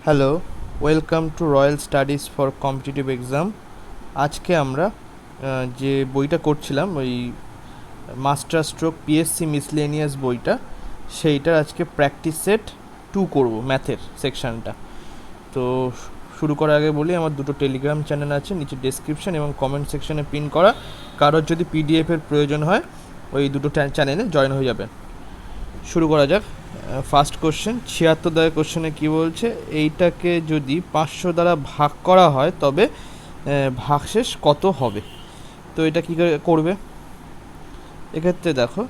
Hello, welcome to royal studies for competitive exam. আজকে আমরা যে বইটা করছিলাম ওই মাস্টার স্ট্রোক পিএসসি মিসলেনিয়াস বইটা, সেইটার আজকে প্র্যাকটিস সেট 2 করব, ম্যাথের সেকশানটা। তো শুরু করার আগে বলি, আমার দুটো টেলিগ্রাম চ্যানেল আছে, নিচে ডেসক্রিপশন এবং কমেন্ট সেকশনে পিন করা। কারোর যদি পিডিএফের প্রয়োজন হয় ওই দুটো চ্যানেলে জয়েন হয়ে যাবেন। শুরু করা যাক। ফার্স্ট কোশ্চেন, 76 দাগের কোশ্চেনে কী বলছে, এইটাকে যদি 500 দ্বারা ভাগ করা হয় তবে ভাগশেষ কত হবে। তো এটা কী করে করবে, এক্ষেত্রে দেখো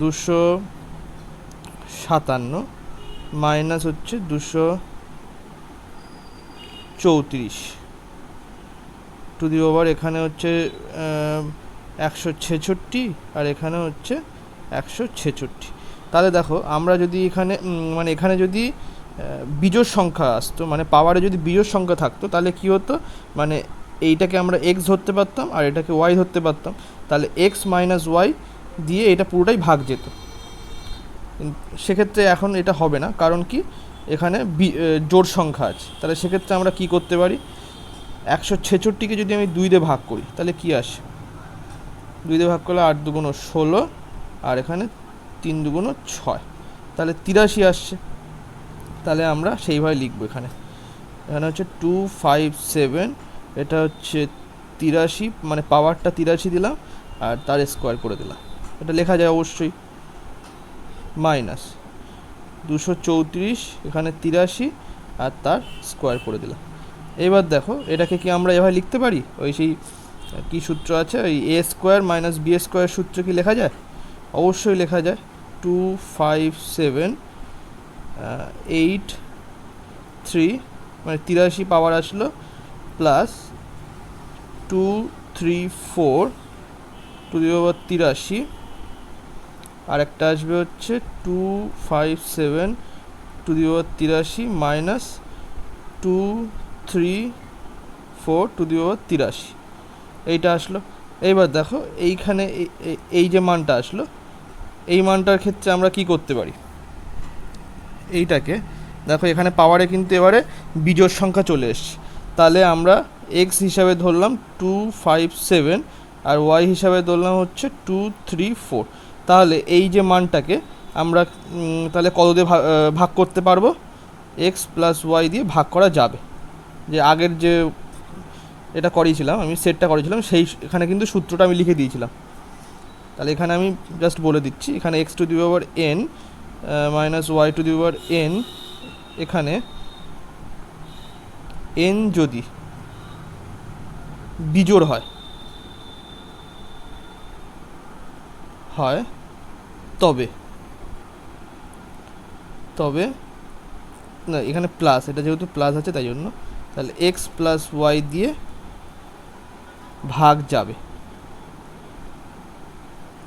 257 মাইনাস হচ্ছে 234 টু দি ওভার, এখানে হচ্ছে 166 আর এখানে হচ্ছে 166। তাহলে দেখো আমরা যদি এখানে মানে এখানে যদি বিজোড় সংখ্যা আসতো, মানে পাওয়ারে যদি বিজোড় সংখ্যা থাকতো, তাহলে কি হতো, মানে এইটাকে আমরা এক্স ধরতে পারতাম আর এটাকে ওয়াই ধরতে পারতাম। তাহলে এক্স মাইনাস ওয়াই দিয়ে এটা পুরোটাই ভাগ যেত। সেক্ষেত্রে এখন এটা হবে না, কারণ কি এখানে জোড় সংখ্যা আছে। তাহলে সেক্ষেত্রে আমরা কি করতে পারি, 166কে যদি আমি 2 দিয়ে ভাগ করি তাহলে কি আসে, 2 দিয়ে ভাগ করলে 8 দুগুণ 16 আর এখানে 3 দুগুণ 6, তাহলে 83 আসছে। তাহলে আমরা সেইভাবে লিখবো, এখানে হচ্ছে 257, এটা হচ্ছে 83, মানে পাওয়ারটা 83 দিলাম আর তার স্কোয়ার করে দিলাম, এটা লেখা যায় অবশ্যই। মাইনাস 234, এখানে 83 আর তার স্কোয়ার করে দিলাম। এবার দেখো এটাকে কি আমরা এভাবে লিখতে পারি, ওই সেই কী সূত্র আছে, ওই এ স্কোয়ার মাইনাস বি স্কোয়ার সূত্র কি লেখা যায়? অবশ্যই লেখা যায়। 257 83, মানে 83 পাওয়ার আসলো, প্লাস 234 টু দি পাওয়ার 83, আর একটা আসবে হচ্ছে 257 to the power 83 minus 234 to the power 83, এইটা আসলো। এইবার দেখো এইখানে এই যে মানটা আসলো, এই মানটার ক্ষেত্রে আমরা কি করতে পারি, এইটাকে দেখো এখানে পাওয়ারে কিন্তু এবারে বিজোড় সংখ্যা চলে এসছে। তাহলে আমরা এক্স হিসাবে ধরলাম 257 আর ওয়াই হিসাবে ধরলাম হচ্ছে 234। তাহলে এই যে মানটাকে আমরা তাহলে কত দিয়ে ভাগ করতে পারবো, এক্স প্লাস ওয়াই দিয়ে ভাগ করা যাবে। যে আগের যে এটা করিয়েছিলাম আমি, সেটটা করেছিলাম, সেই এখানে কিন্তু সূত্রটা আমি লিখে দিয়েছিলাম। তাহলে এখানে আমি জাস্ট বলে দিচ্ছি, এখানে x to the power n minus y to the power n, এখানে এন যদি বিজোড় হয় তবে না, এখানে প্লাস, এটা যেহেতু প্লাস আছে তাই জন্য, তাহলে এক্স প্লাস ওয়াই দিয়ে ভাগ যাবে।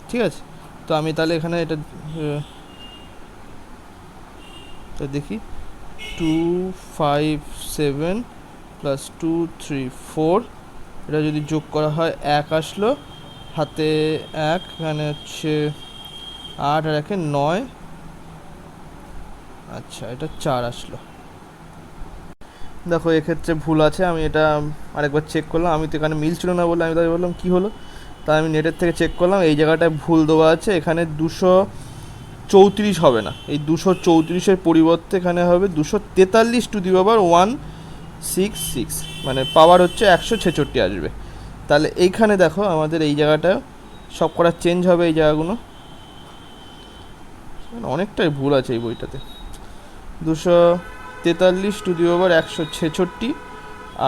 ঠিক আছে, তো আমি তাহলে এখানে এটা তো দেখি, 257 প্লাস 234, এটা যদি যোগ করা হয় 1 আসলো, হাতে 1, এখানে হচ্ছে 8 আর 1 9, আচ্ছা এটা 4 আসলো। দেখো এক্ষেত্রে ভুল আছে, আমি এটা আরেকবার চেক করলাম, আমি তো এখানে মিল ছিল না বলে আমি তাই বললাম কী হলো, তাই আমি নেটের থেকে চেক করলাম, এই জায়গাটায় ভুল দেওয়া আছে, এখানে 234 হবে না, এই 234-এর পরিবর্তে এখানে হবে 243 টু দি পাওয়ার 166, মানে পাওয়ার হচ্ছে 166 আসবে। তাহলে এইখানে দেখো আমাদের এই জায়গাটা সব করা চেঞ্জ হবে, এই জায়গাগুলো অনেকটাই ভুল আছে এই বইটাতে। 243 টু দি পাওয়ার 166,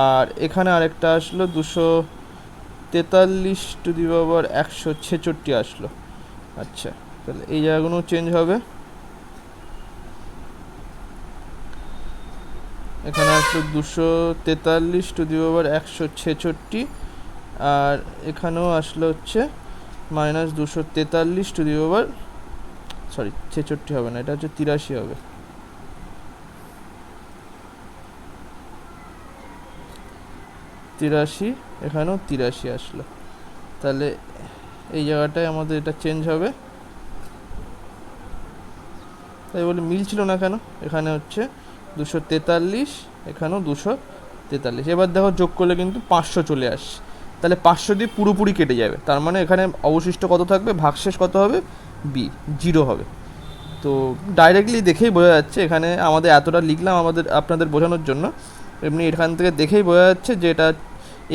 আর এখানে আরেকটা আসলো 243 টু দি পাওয়ার 166 আসলো। আচ্ছা, তাহলে এই জায়গাগুলো চেঞ্জ হবে, এখানে আসলো 243 টু দি পাওয়ার 166, আর এখানেও আসলো হচ্ছে minus 243 two the power, sorry 66 হবে না, এটা হচ্ছে 83 হবে। তিরাশি, এখানেও 83 আসলো, তাহলে এই জায়গাটায় আমাদের এটা চেঞ্জ হবে। তাই বলে মিল ছিল না কেন, এখানে হচ্ছে 243 এখানেও 243। এবার দেখো যোগ করলে কিন্তু 500 চলে আসছে, তাহলে 500 দিয়ে পুরোপুরি কেটে যাবে, তার মানে এখানে অবশিষ্ট কত থাকবে, ভাগশেষ কত হবে, বি 0 হবে। তো ডাইরেক্টলি দেখেই বোঝা যাচ্ছে, এখানে আমাদের এতটা লিখলাম আপনাদের বোঝানোর জন্য, এমনি এখান থেকে দেখেই বোঝা যাচ্ছে যে এটা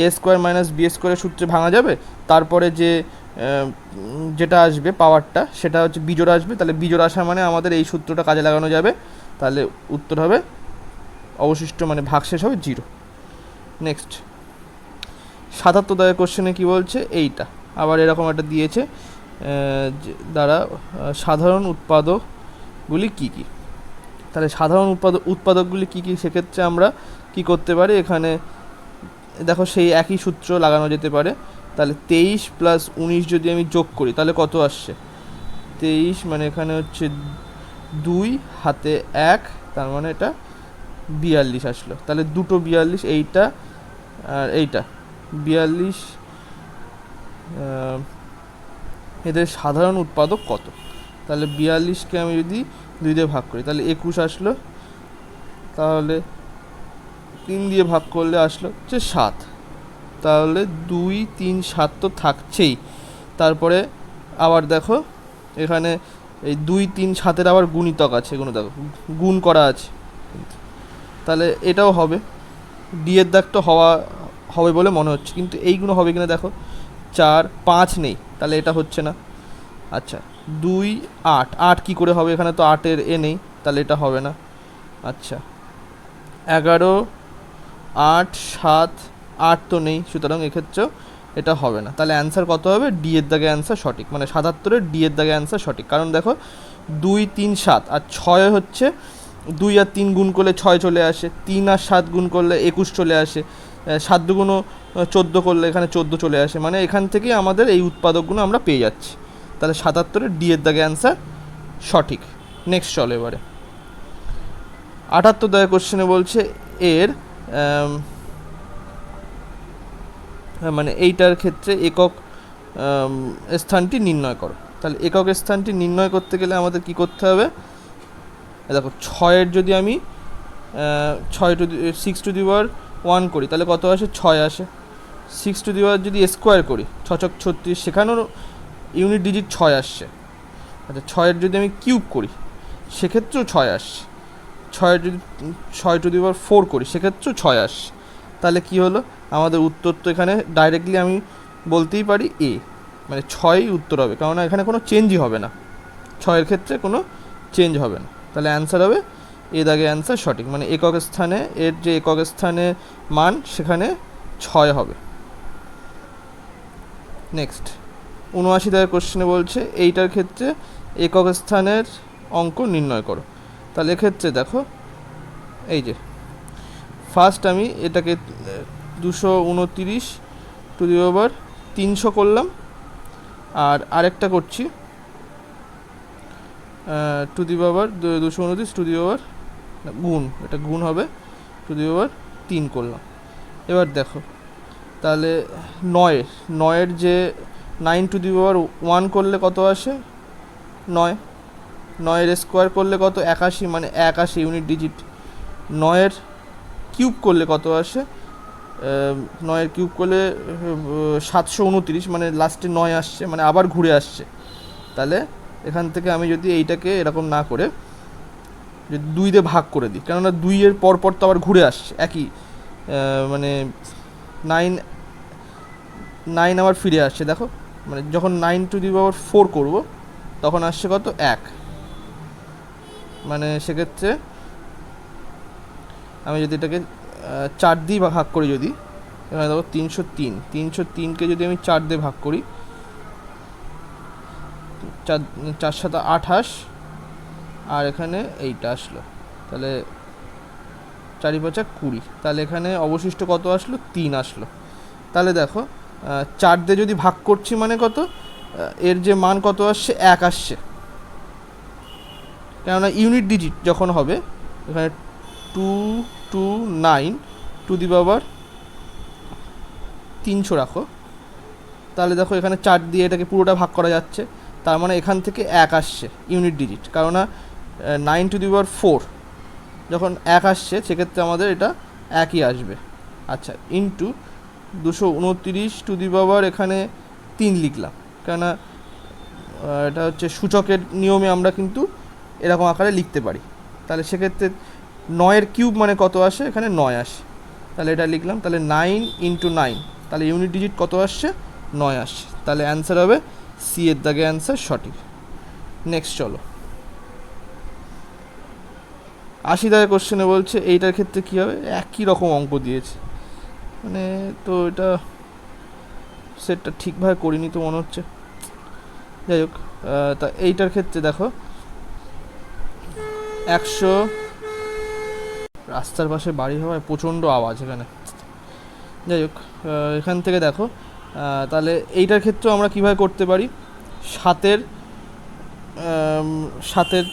এ স্কোয়ার মাইনাস বি স্কোয়ারের সূত্রে ভাঙা যাবে। তারপরে যেটা আসবে পাওয়ারটা, সেটা হচ্ছে বিজোড় আসবে, তাহলে বিজোড় আসা মানে আমাদের এই সূত্রটা কাজে লাগানো যাবে, তাহলে উত্তর হবে অবশিষ্ট মানে ভাগশেষ হবে 0। নেক্সট 77 দাগের কোশ্চেনে কী বলছে, এইটা আবার এরকম একটা দিয়েছে দ্বারা সাধারণ উৎপাদকগুলি কী কী। তাহলে সাধারণ উৎপাদকগুলি কী কী, সেক্ষেত্রে আমরা কি করতে পারি, এখানে দেখো সেই একই সূত্র লাগানো যেতে পারে। তাহলে 23 + 19 যদি আমি যোগ করি তাহলে কত আসছে, 23 মানে এখানে হচ্ছে 2 হাতে 1, তার মানে এটা 42 আসলো। তাহলে দুটো 42, এইটা আর এইটা 42, এদের সাধারণ উৎপাদক কত। তাহলে 42কে আমি যদি 2 দিয়ে ভাগ করি তাহলে 21 আসলো, তাহলে 3 দিয়ে ভাগ করলে আসলো হচ্ছে 7, তাহলে 2, 3, 7 তো থাকছেই। তারপরে আবার দেখো এখানে এই 2, 3, 7-এর আবার গুণিতক আছে, এগুলো দেখো গুণ করা আছে, তাহলে এটাও হবে। ডি এর দাগ তো হবে বলে মনে হচ্ছে, কিন্তু এইগুলো হবে কিনা দেখো, 4, 5 নেই, তাহলে এটা হচ্ছে না। আচ্ছা 2, 8, 8 কী করে হবে, এখানে তো 8-এর এ নেই, তাহলে এটা হবে না। আচ্ছা 11, 8, 7, 8 তো নেই, সুতরাং এক্ষেত্রেও এটা হবে না। তাহলে অ্যান্সার কত হবে, ডি এর দাগে অ্যান্সার সঠিক, মানে 77-এর ডি এর দাগে অ্যান্সার সঠিক। কারণ দেখো 2, 3, 7 আর 6 হচ্ছে 2 আর 3 গুণ করলে 6 চলে আসে, 3 আর 7 গুণ করলে 21 চলে আসে, 7 দুগুণ 14 করলে এখানে 14 চলে আসে, মানে এখান থেকেই আমাদের এই উৎপাদকগুলো আমরা পেয়ে যাচ্ছি। তাহলে 77-এর ডি এর দাগে অ্যান্সার সঠিক। নেক্সট চলো এবারে 78 দাগের কোশ্চেনে বলছে এর মানে এইটার ক্ষেত্রে একক স্থানটি নির্ণয় করো। তাহলে একক স্থানটি নির্ণয় করতে গেলে আমাদের কি করতে হবে, দেখো 6-এর যদি আমি 6 করি তাহলে কত আসে, 6 আসে। 6 যদি স্কোয়ার করি 6 × 36, সেখানেও ইউনিট ডিজিট 6 আসছে। আচ্ছা 6-এর যদি আমি কিউব করি সেক্ষেত্রেও 6 আসছে। 6-এর যদি 6 করি সেক্ষেত্রেও 6 আসছে। তাহলে কি হলো, আমাদের উত্তর তো এখানে ডাইরেক্টলি আমি বলতেই পারি এ, মানে 6ই উত্তর হবে, কারণ এখানে কোনো চেঞ্জই হবে না, 6-এর ক্ষেত্রে কোনো চেঞ্জ হবে না। তাহলে অ্যান্সার হবে এ দাগে অ্যান্সার সঠিক, মানে একক স্থানে এর যে একক স্থানে মান সেখানে 6 হবে। নেক্সট 79 দাগের কোশ্চেনে বলছে এইটার ক্ষেত্রে একক স্থানের অঙ্ক নির্ণয় করো। তাহলে এক্ষেত্রে দেখো এই যে ফার্স্ট আমি এটাকে 229 করলাম, আর আরেকটা করছি 229 গুণ, এটা গুণ হবে 2³ করলাম। এবার দেখো তাহলে 9-এর যে 9⁻1 করলে কত আসে, 9, 9-এর স্কোয়ার করলে কত, 81, মানে 1 আসে ইউনিট ডিজিট। 9-এর কিউব করলে কত আসে, 9-এর কিউব করলে 729, মানে লাস্টে 9 আসছে, মানে আবার ঘুরে আসছে। তাহলে এখান থেকে আমি যদি এইটাকে এরকম না করে যদি 2 দিয়ে ভাগ করে দিই, কেননা 2-এর পরপর তো আবার ঘুরে আসছে একই, মানে 9 আবার ফিরে আসছে। দেখো মানে যখন 9⁴ করব তখন আসছে কত, 1, মানে সেক্ষেত্রে আমি যদি এটাকে 4 দিয়ে ভাগ করি, যদি এখানে দেখো 303কে যদি আমি 4 দিয়ে ভাগ করি, 4 × 7 = 28, আর এখানে এইটা আসলো, তাহলে 4 × 5 = 20, তাহলে এখানে অবশিষ্ট কত আসলো, 3 আসলো। তাহলে দেখো 4 দিয়ে যদি ভাগ করছি মানে কত, এর যে মান কত আসছে, 1 আসছে, কেননা ইউনিট ডিজিট যখন হবে এখানে 229 রাখো, তাহলে দেখো এখানে 4 দিয়ে এটাকে পুরোটা ভাগ করা যাচ্ছে, তার মানে এখান থেকে 1 আসছে ইউনিট ডিজিট, কারণ 9⁴ যখন 1 আসছে সেক্ষেত্রে আমাদের এটা একই আসবে। আচ্ছা, ইন্টু 229 টু দি পাওয়ার এখানে 3 লিখলাম, কেননা এটা হচ্ছে সূচকের নিয়মে আমরা কিন্তু এরকম আকারে লিখতে পারি। তাহলে সেক্ষেত্রে 9 কিউব মানে কত আসে, এখানে 9 আসে, তাহলে এটা লিখলাম। তাহলে 9 ইন্টু 9, তাহলে ইউনিট ডিজিট কত আসছে, 9 আসছে। তাহলে অ্যান্সার হবে সি এর দাগে অ্যান্সার সঠিক। নেক্সট চলো, 80 দাগের কোশ্চেনে বলছে এইটার ক্ষেত্রে কী হবে, একই রকম অঙ্ক দিয়েছে, মানে তো এটা সেটটা ঠিকভাবে করিনি তো মনে হচ্ছে। যাই হোক, তা এইটার ক্ষেত্রে দেখো 100, রাস্তার পাশে বাড়ি হওয়ায় প্রচণ্ড আওয়াজ এখানে। যাই হোক, এখান থেকে দেখো, তাহলে এইটার ক্ষেত্রেও আমরা কীভাবে করতে পারি, 7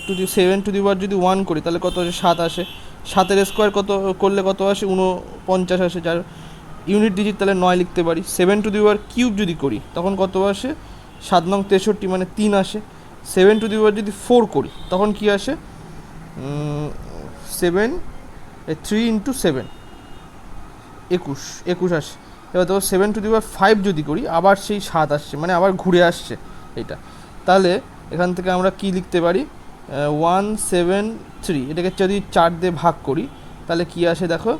টু দি 7 টু দি পাওয়ার যদি 1 করি তাহলে কত আসে, 7 আসে। 7 স্কোয়ার কত করলে কত আসে, 49 আসে, যার ইউনিট ডিজিট তাহলে 9 লিখতে পারি। 7 টু দি পাওয়ার কিউব যদি করি তখন কত আসে, 7 নং 63 মানে 3 আসে। 7 টু দি পাওয়ার যদি 4 করি তখন কি আসে, 3 ইন্টু 7 21 আসে। এবার দেখো 7 টু দি পাওয়ার 5 যদি করি আবার সেই 7 আসছে, মানে আবার ঘুরে আসছে এইটা। তাহলে এখান থেকে আমরা কি লিখতে পারি, 173, এটাকে যদি 4 দিয়ে ভাগ করি তাহলে কি আসে দেখো,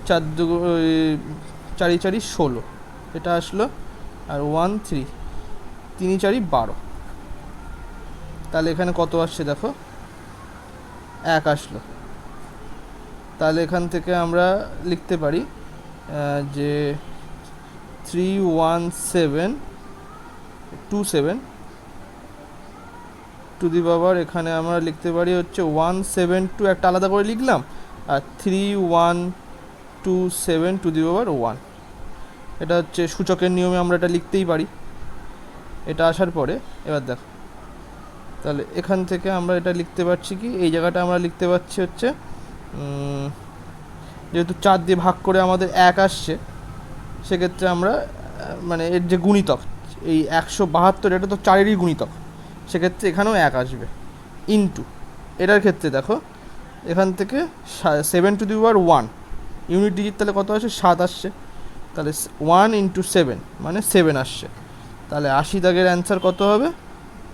4 4 4 16 এটা আসলো, আর 1 3 3 4 12, তাহলে এখানে কত আসছে দেখো, 1 আসলো। তাহলে এখান থেকে আমরা লিখতে পারি যে 31727 টু দি পাওয়ার, এখানে আমরা লিখতে পারি হচ্ছে 172, একটা আলাদা করে লিখলাম, আর 3127 টু দি পাওয়ার 1। এটা হচ্ছে সূচকের নিয়মে আমরা এটা লিখতেই পারি। এটা আসার পরে এবার দেখো, তাহলে এখান থেকে আমরা এটা লিখতে পারছি কি, এই জায়গাটা আমরা লিখতে পারছি হচ্ছে, যেহেতু 4 দিয়ে ভাগ করে আমাদের 1 আসছে, সেক্ষেত্রে আমরা মানে এর যে গুণিতক, এই 172 এটা তো 4এরই গুণিতক, সেক্ষেত্রে এখানেও 1 আসবে। ইন্টু এটার ক্ষেত্রে দেখো, এখান থেকে 7 two the power 1, unit digit তাহলে কত আসে, 7 আসছে, তাহলে 1 ইন্টু 7 মানে 7 আসছে। তাহলে 80 দাগের অ্যান্সার কত হবে,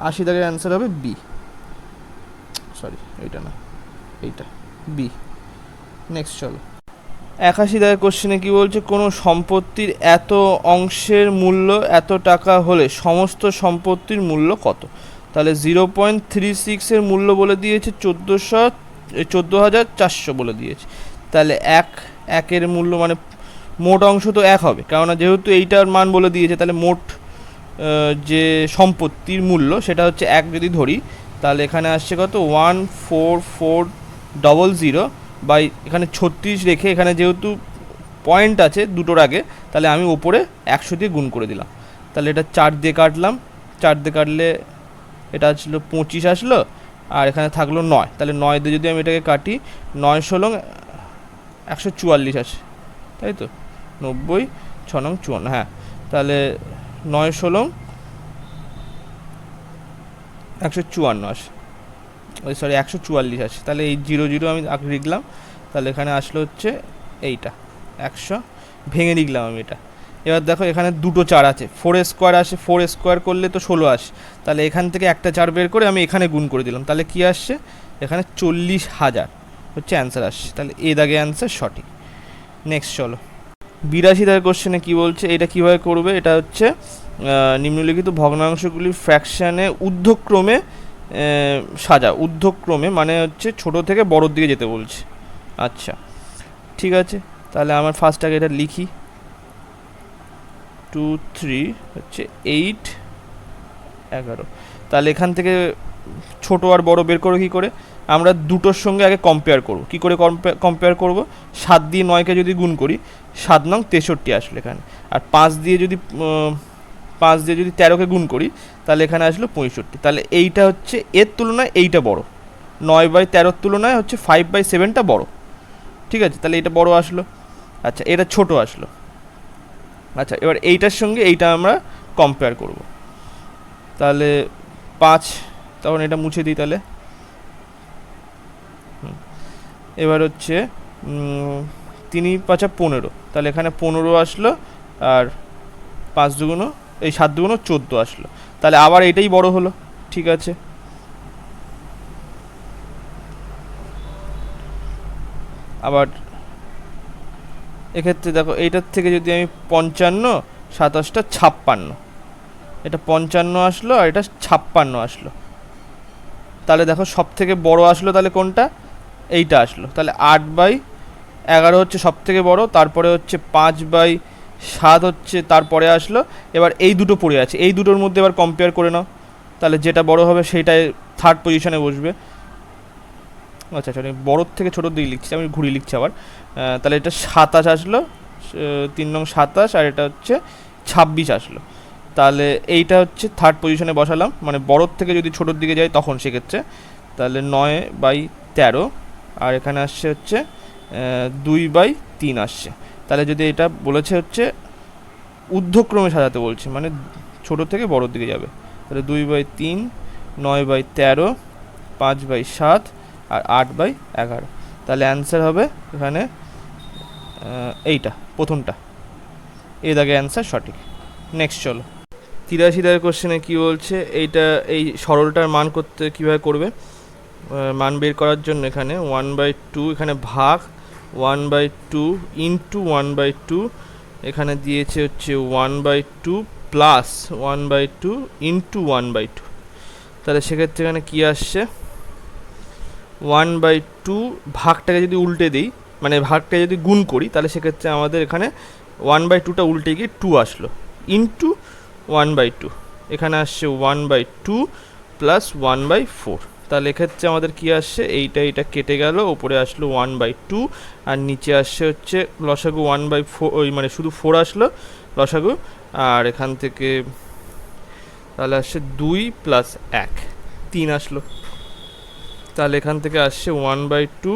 80 দাগের অ্যান্সার হবে বি, সরি এইটা না, এইটা বি। নেক্সট চলো, 81 দাগের কোশ্চেনে কী বলছে, কোনো সম্পত্তির এত অংশের মূল্য এত টাকা হলে সমস্ত সম্পত্তির মূল্য কত। তাহলে 0.36 মূল্য বলে দিয়েছে 14,400 বলে দিয়েছে। তাহলে একের মূল্য মানে মোট অংশ তো 1 হবে, কেননা যেহেতু এইটার মান বলে দিয়েছে, তাহলে মোট যে সম্পত্তির মূল্য সেটা হচ্ছে 1 যদি ধরি, তাহলে এখানে আসছে কত, 14400 বাই এখানে 36 রেখে, এখানে যেহেতু পয়েন্ট আছে দুটোর আগে, তাহলে আমি ওপরে 100 দিয়ে গুণ করে দিলাম। তাহলে এটা 4 দিয়ে কাটলাম, 4 দিয়ে কাটলে এটা আসলো 25 আসলো, আর এখানে থাকলো 9, তাহলে 9 দিয়ে যদি আমি এটাকে কাটি, 9 16 144 আসে, তাই তো, 90 6 নং 54, হ্যাঁ, তাহলে 9 16 154 আসে, ওই সরি 144 আসে। তাহলে এই 0 0 আমি লিখলাম, তাহলে এখানে আসলো হচ্ছে এইটা 100, ভেঙে লিখলাম আমি এটা। এবার দেখো এখানে দুটো 4 আছে, 4 স্কোয়ার আসে, 4 স্কোয়ার করলে তো 16 আসে, তাহলে এখান থেকে একটা 4 বের করে আমি এখানে গুণ করে দিলাম, তাহলে কি আসছে, এখানে 40,000 হচ্ছে অ্যান্সার আসছে। তাহলে এ দাগে অ্যান্সার সঠিক। নেক্সট চলো, 82 দাগের কোশ্চেনে কী বলছে, এটা কীভাবে করবে, এটা হচ্ছে নিম্নলিখিত ভগ্নাংশগুলির ফ্র্যাকশানে ঊর্ধ্বক্রমে সাজা, ঊর্ধ্বক্রমে মানে হচ্ছে ছোট থেকে বড়োর দিকে যেতে বলছে। আচ্ছা ঠিক আছে, তাহলে আমার ফার্স্ট আগে এটা লিখি, 2 3 হচ্ছে 8 11, তাহলে এখান থেকে ছোট আর বড় বের করো কী করে, আমরা দুটোর সঙ্গে আগে কম্পেয়ার করব। কী করে কম্পেয়ার করব, 7 দিয়ে 9কে যদি গুণ করি 7 নং 63 আসলো এখানে, আর 5 দিয়ে যদি 13কে গুণ করি তাহলে এখানে আসলো 65। তাহলে এইটা হচ্ছে এর তুলনায় এইটা বড়, 9/13 তুলনায় হচ্ছে 5/7টা বড়, ঠিক আছে, তাহলে এটা বড় আসলো। আচ্ছা এটা ছোট আসলো। আচ্ছা এবার এইটার সঙ্গে এইটা আমরা কম্পেয়ার করব, তাহলে 5, তখন এটা মুছে দিই, তাহলে এবার হচ্ছে 3 5 15, তাহলে এখানে 15 আসলো, আর 5 দুগুণ এই 7 দুগুণ 14 আসলো। তাহলে আবার এটাই বড় হলো, ঠিক আছে। আবার এক্ষেত্রে দেখো এইটার থেকে যদি আমি 55 27টা 56, এটা 55 আসলো আর এটা 56 আসলো। তাহলে দেখো সব থেকে বড় আসলো তাহলে কোনটা, এইটা আসলো। তাহলে 8/11 হচ্ছে সব থেকে বড়, তারপরে হচ্ছে 5/7 হচ্ছে তারপরে আসলো। এবার এই দুটো পড়ে আছে, এই দুটোর মধ্যে এবার কম্পেয়ার করে নাও, তাহলে যেটা বড় হবে সেইটাই থার্ড পজিশনে বসবে। আচ্ছা আচ্ছা, আমি বড়োর থেকে ছোটোর দিকে লিখছি, আমি ঘুরিয়ে লিখছি আবার। তাহলে এটা 27 আসলো, 3 নং 27, আর এটা হচ্ছে 26 আসলো। তাহলে এইটা হচ্ছে থার্ড পজিশনে বসালাম, মানে বড়োর থেকে যদি ছোটোর দিকে যাই তখন সেক্ষেত্রে। তাহলে 9/13, আর এখানে আসছে হচ্ছে 2/3 আসছে। তাহলে যদি এটা বলেছে হচ্ছে ঊর্ধ্বক্রমে সাজাতে বলছে, মানে ছোটো থেকে বড়োর দিকে যাবে, তাহলে 2/3, 9/13, 5/7 আর 8/11। তাহলে অ্যান্সার হবে এখানে এইটা প্রথমটা, এই দাগে অ্যান্সার সঠিক। নেক্সট চলো, 83 দাগের কোশ্চেনে কী বলছে, এইটা এই সরলটার মান করতে কীভাবে করবে, মান বের করার জন্য এখানে 1/2, এখানে ভাগ 1/2 ইন্টু 1/2, এখানে দিয়েছে হচ্ছে 1/2 প্লাস 1/2 ইন্টু 1/2। তাহলে সেক্ষেত্রে এখানে কী আসছে, 1/2 ভাগটাকে যদি উল্টে দিই, মানে ভাগটা যদি গুণ করি, তাহলে সেক্ষেত্রে আমাদের এখানে 1/2টা উল্টে গিয়ে 2 আসলো, ইন্টু 1/2, এখানে আসছে 1/2 প্লাস 1/4। তাহলে এক্ষেত্রে আমাদের কী আসছে, এইটা কেটে গেল, ওপরে আসলো 1/2, আর নিচে আসছে হচ্ছে লসাগু 1/4, ওই মানে শুধু 4 আসলো লসাগু, আর এখান থেকে তাহলে আসছে 2 প্লাস 1 3 আসলো। তাহলে এখান থেকে আসছে 1/2,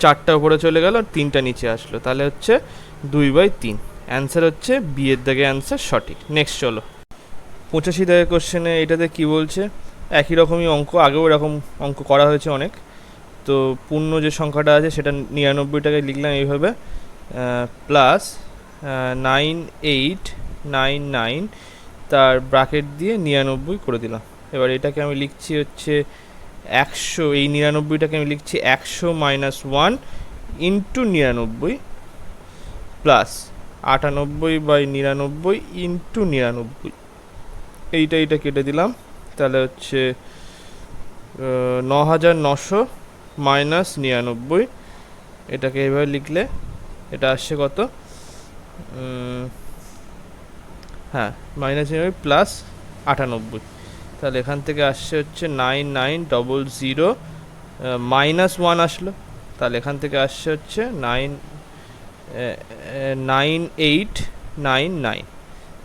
4টা উপরে চলে গেল আর 3টা নিচে আসলো, তাহলে হচ্ছে 2/3। অ্যান্সার হচ্ছে বি এর দাগে অ্যান্সার সঠিক। নেক্সট চলো, 85 দাগের কোশ্চেনে এটাতে কি বলছে, একই রকমই অঙ্ক, আগেও এরকম অঙ্ক করা হয়েছে অনেক। তো পূর্ণ যে সংখ্যাটা আছে সেটা 99টাকে লিখলাম এইভাবে, প্লাস 9899, তার ব্র্যাকেট দিয়ে 99 করে দিলাম। এবার এটাকে আমি লিখছি হচ্ছে 100, এই 99টাকে আমি লিখছি 100 - 1 ইন্টু 99 প্লাস 98/99 ইন্টু 99, এইটা কেটে দিলাম। তাহলে হচ্ছে 9900 মাইনাস 99, এটাকে এইভাবে লিখলে এটা আসছে কত, হ্যাঁ -99 প্লাস 98, তাহলে এখান থেকে আসছে হচ্ছে 9900 মাইনাস 1 আসলো, তাহলে এখান থেকে আসছে হচ্ছে 9899,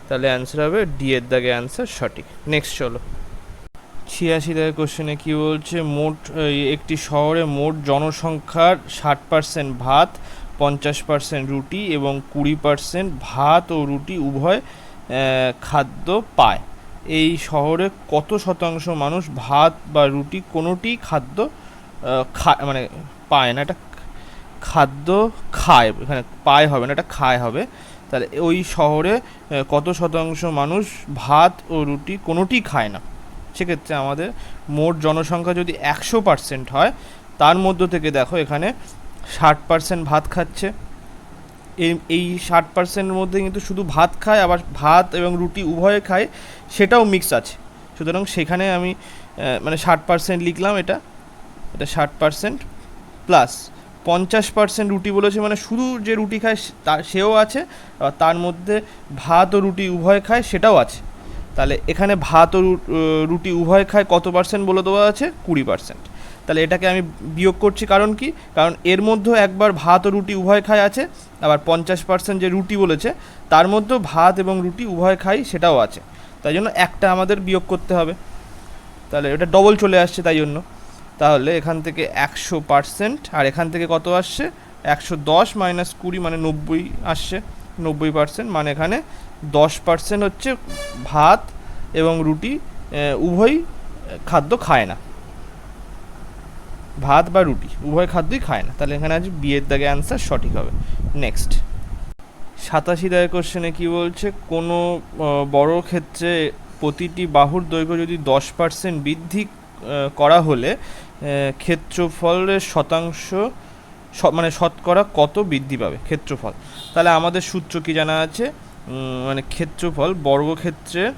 তাহলে অ্যান্সার হবে ডি এর দাগে অ্যান্সার সঠিক। নেক্সট চলো, 86 দাগের কোশ্চেনে কী বলছে, মোট একটি শহরে মোট জনসংখ্যার 60% ভাত, 50% রুটি এবং 20% ভাত ও রুটি উভয় খাদ্য পায়। এই শহরে কত শতাংশ মানুষ ভাত বা রুটি কোনোটি খাদ্য মানে পায় না, এটা খাদ্য খায়, এখানে পায় হবে না, এটা খায় হবে। তাহলে ওই শহরে কত শতাংশ মানুষ ভাত ও রুটি কোনোটি খায় না। সেক্ষেত্রে আমাদের মোট জনসংখ্যা যদি 100% হয়, তার মধ্য থেকে দেখো এখানে 60% ভাত খাচ্ছে, এই 60%-এর মধ্যে কিন্তু শুধু ভাত খায়, আবার ভাত এবং রুটি উভয়ে খায়, সেটাও মিক্স আছে। সুতরাং সেখানে আমি মানে 60% লিখলাম, এটা 60% প্লাস 50% রুটি বলেছে, মানে শুধু যে রুটি খায় সেও আছে, আর তার মধ্যে ভাত ও রুটি উভয় খায় সেটাও আছে। তাহলে এখানে ভাত ও রুটি উভয় খায় কত পার্সেন্ট বলে দেওয়া আছে, 20%। তাহলে এটাকে আমি বিয়োগ করছি, কারণ কি, কারণ এর মধ্যেও একবার ভাত ও রুটি উভয় খায় আছে, আবার 50% যে রুটি বলেছে তার মধ্যেও ভাত এবং রুটি উভয় খাই সেটাও আছে, তাই জন্য একটা আমাদের বিয়োগ করতে হবে। তাহলে এটা ডবল চলে আসছে, তাই জন্য তাহলে এখান থেকে 100%, আর এখান থেকে কত আসছে, 110 মাইনাস 20 মানে 90 আসছে, 90%, মানে এখানে 10% হচ্ছে ভাত এবং রুটি উভয়ই খাদ্য খায় না। ভাত বা রুটি উভয় খাদ্যই খায় না, তাহলে এখানে আছে বি এর দাগে অ্যান্সার সঠিক হবে। নেক্সট 87 দাগের কোশ্চেনে কি বলছে, কোনো বড় ক্ষেত্রে প্রতিটি বাহুর দৈর্ঘ্য যদি 10% বৃদ্ধি করা হলে ক্ষেত্রফলের শতাংশ মানে শতকরা কত বৃদ্ধি পাবে ক্ষেত্রফল। তাহলে আমাদের সূত্র কি জানা আছে, মানে ক্ষেত্রফল বর্গক্ষেত্রের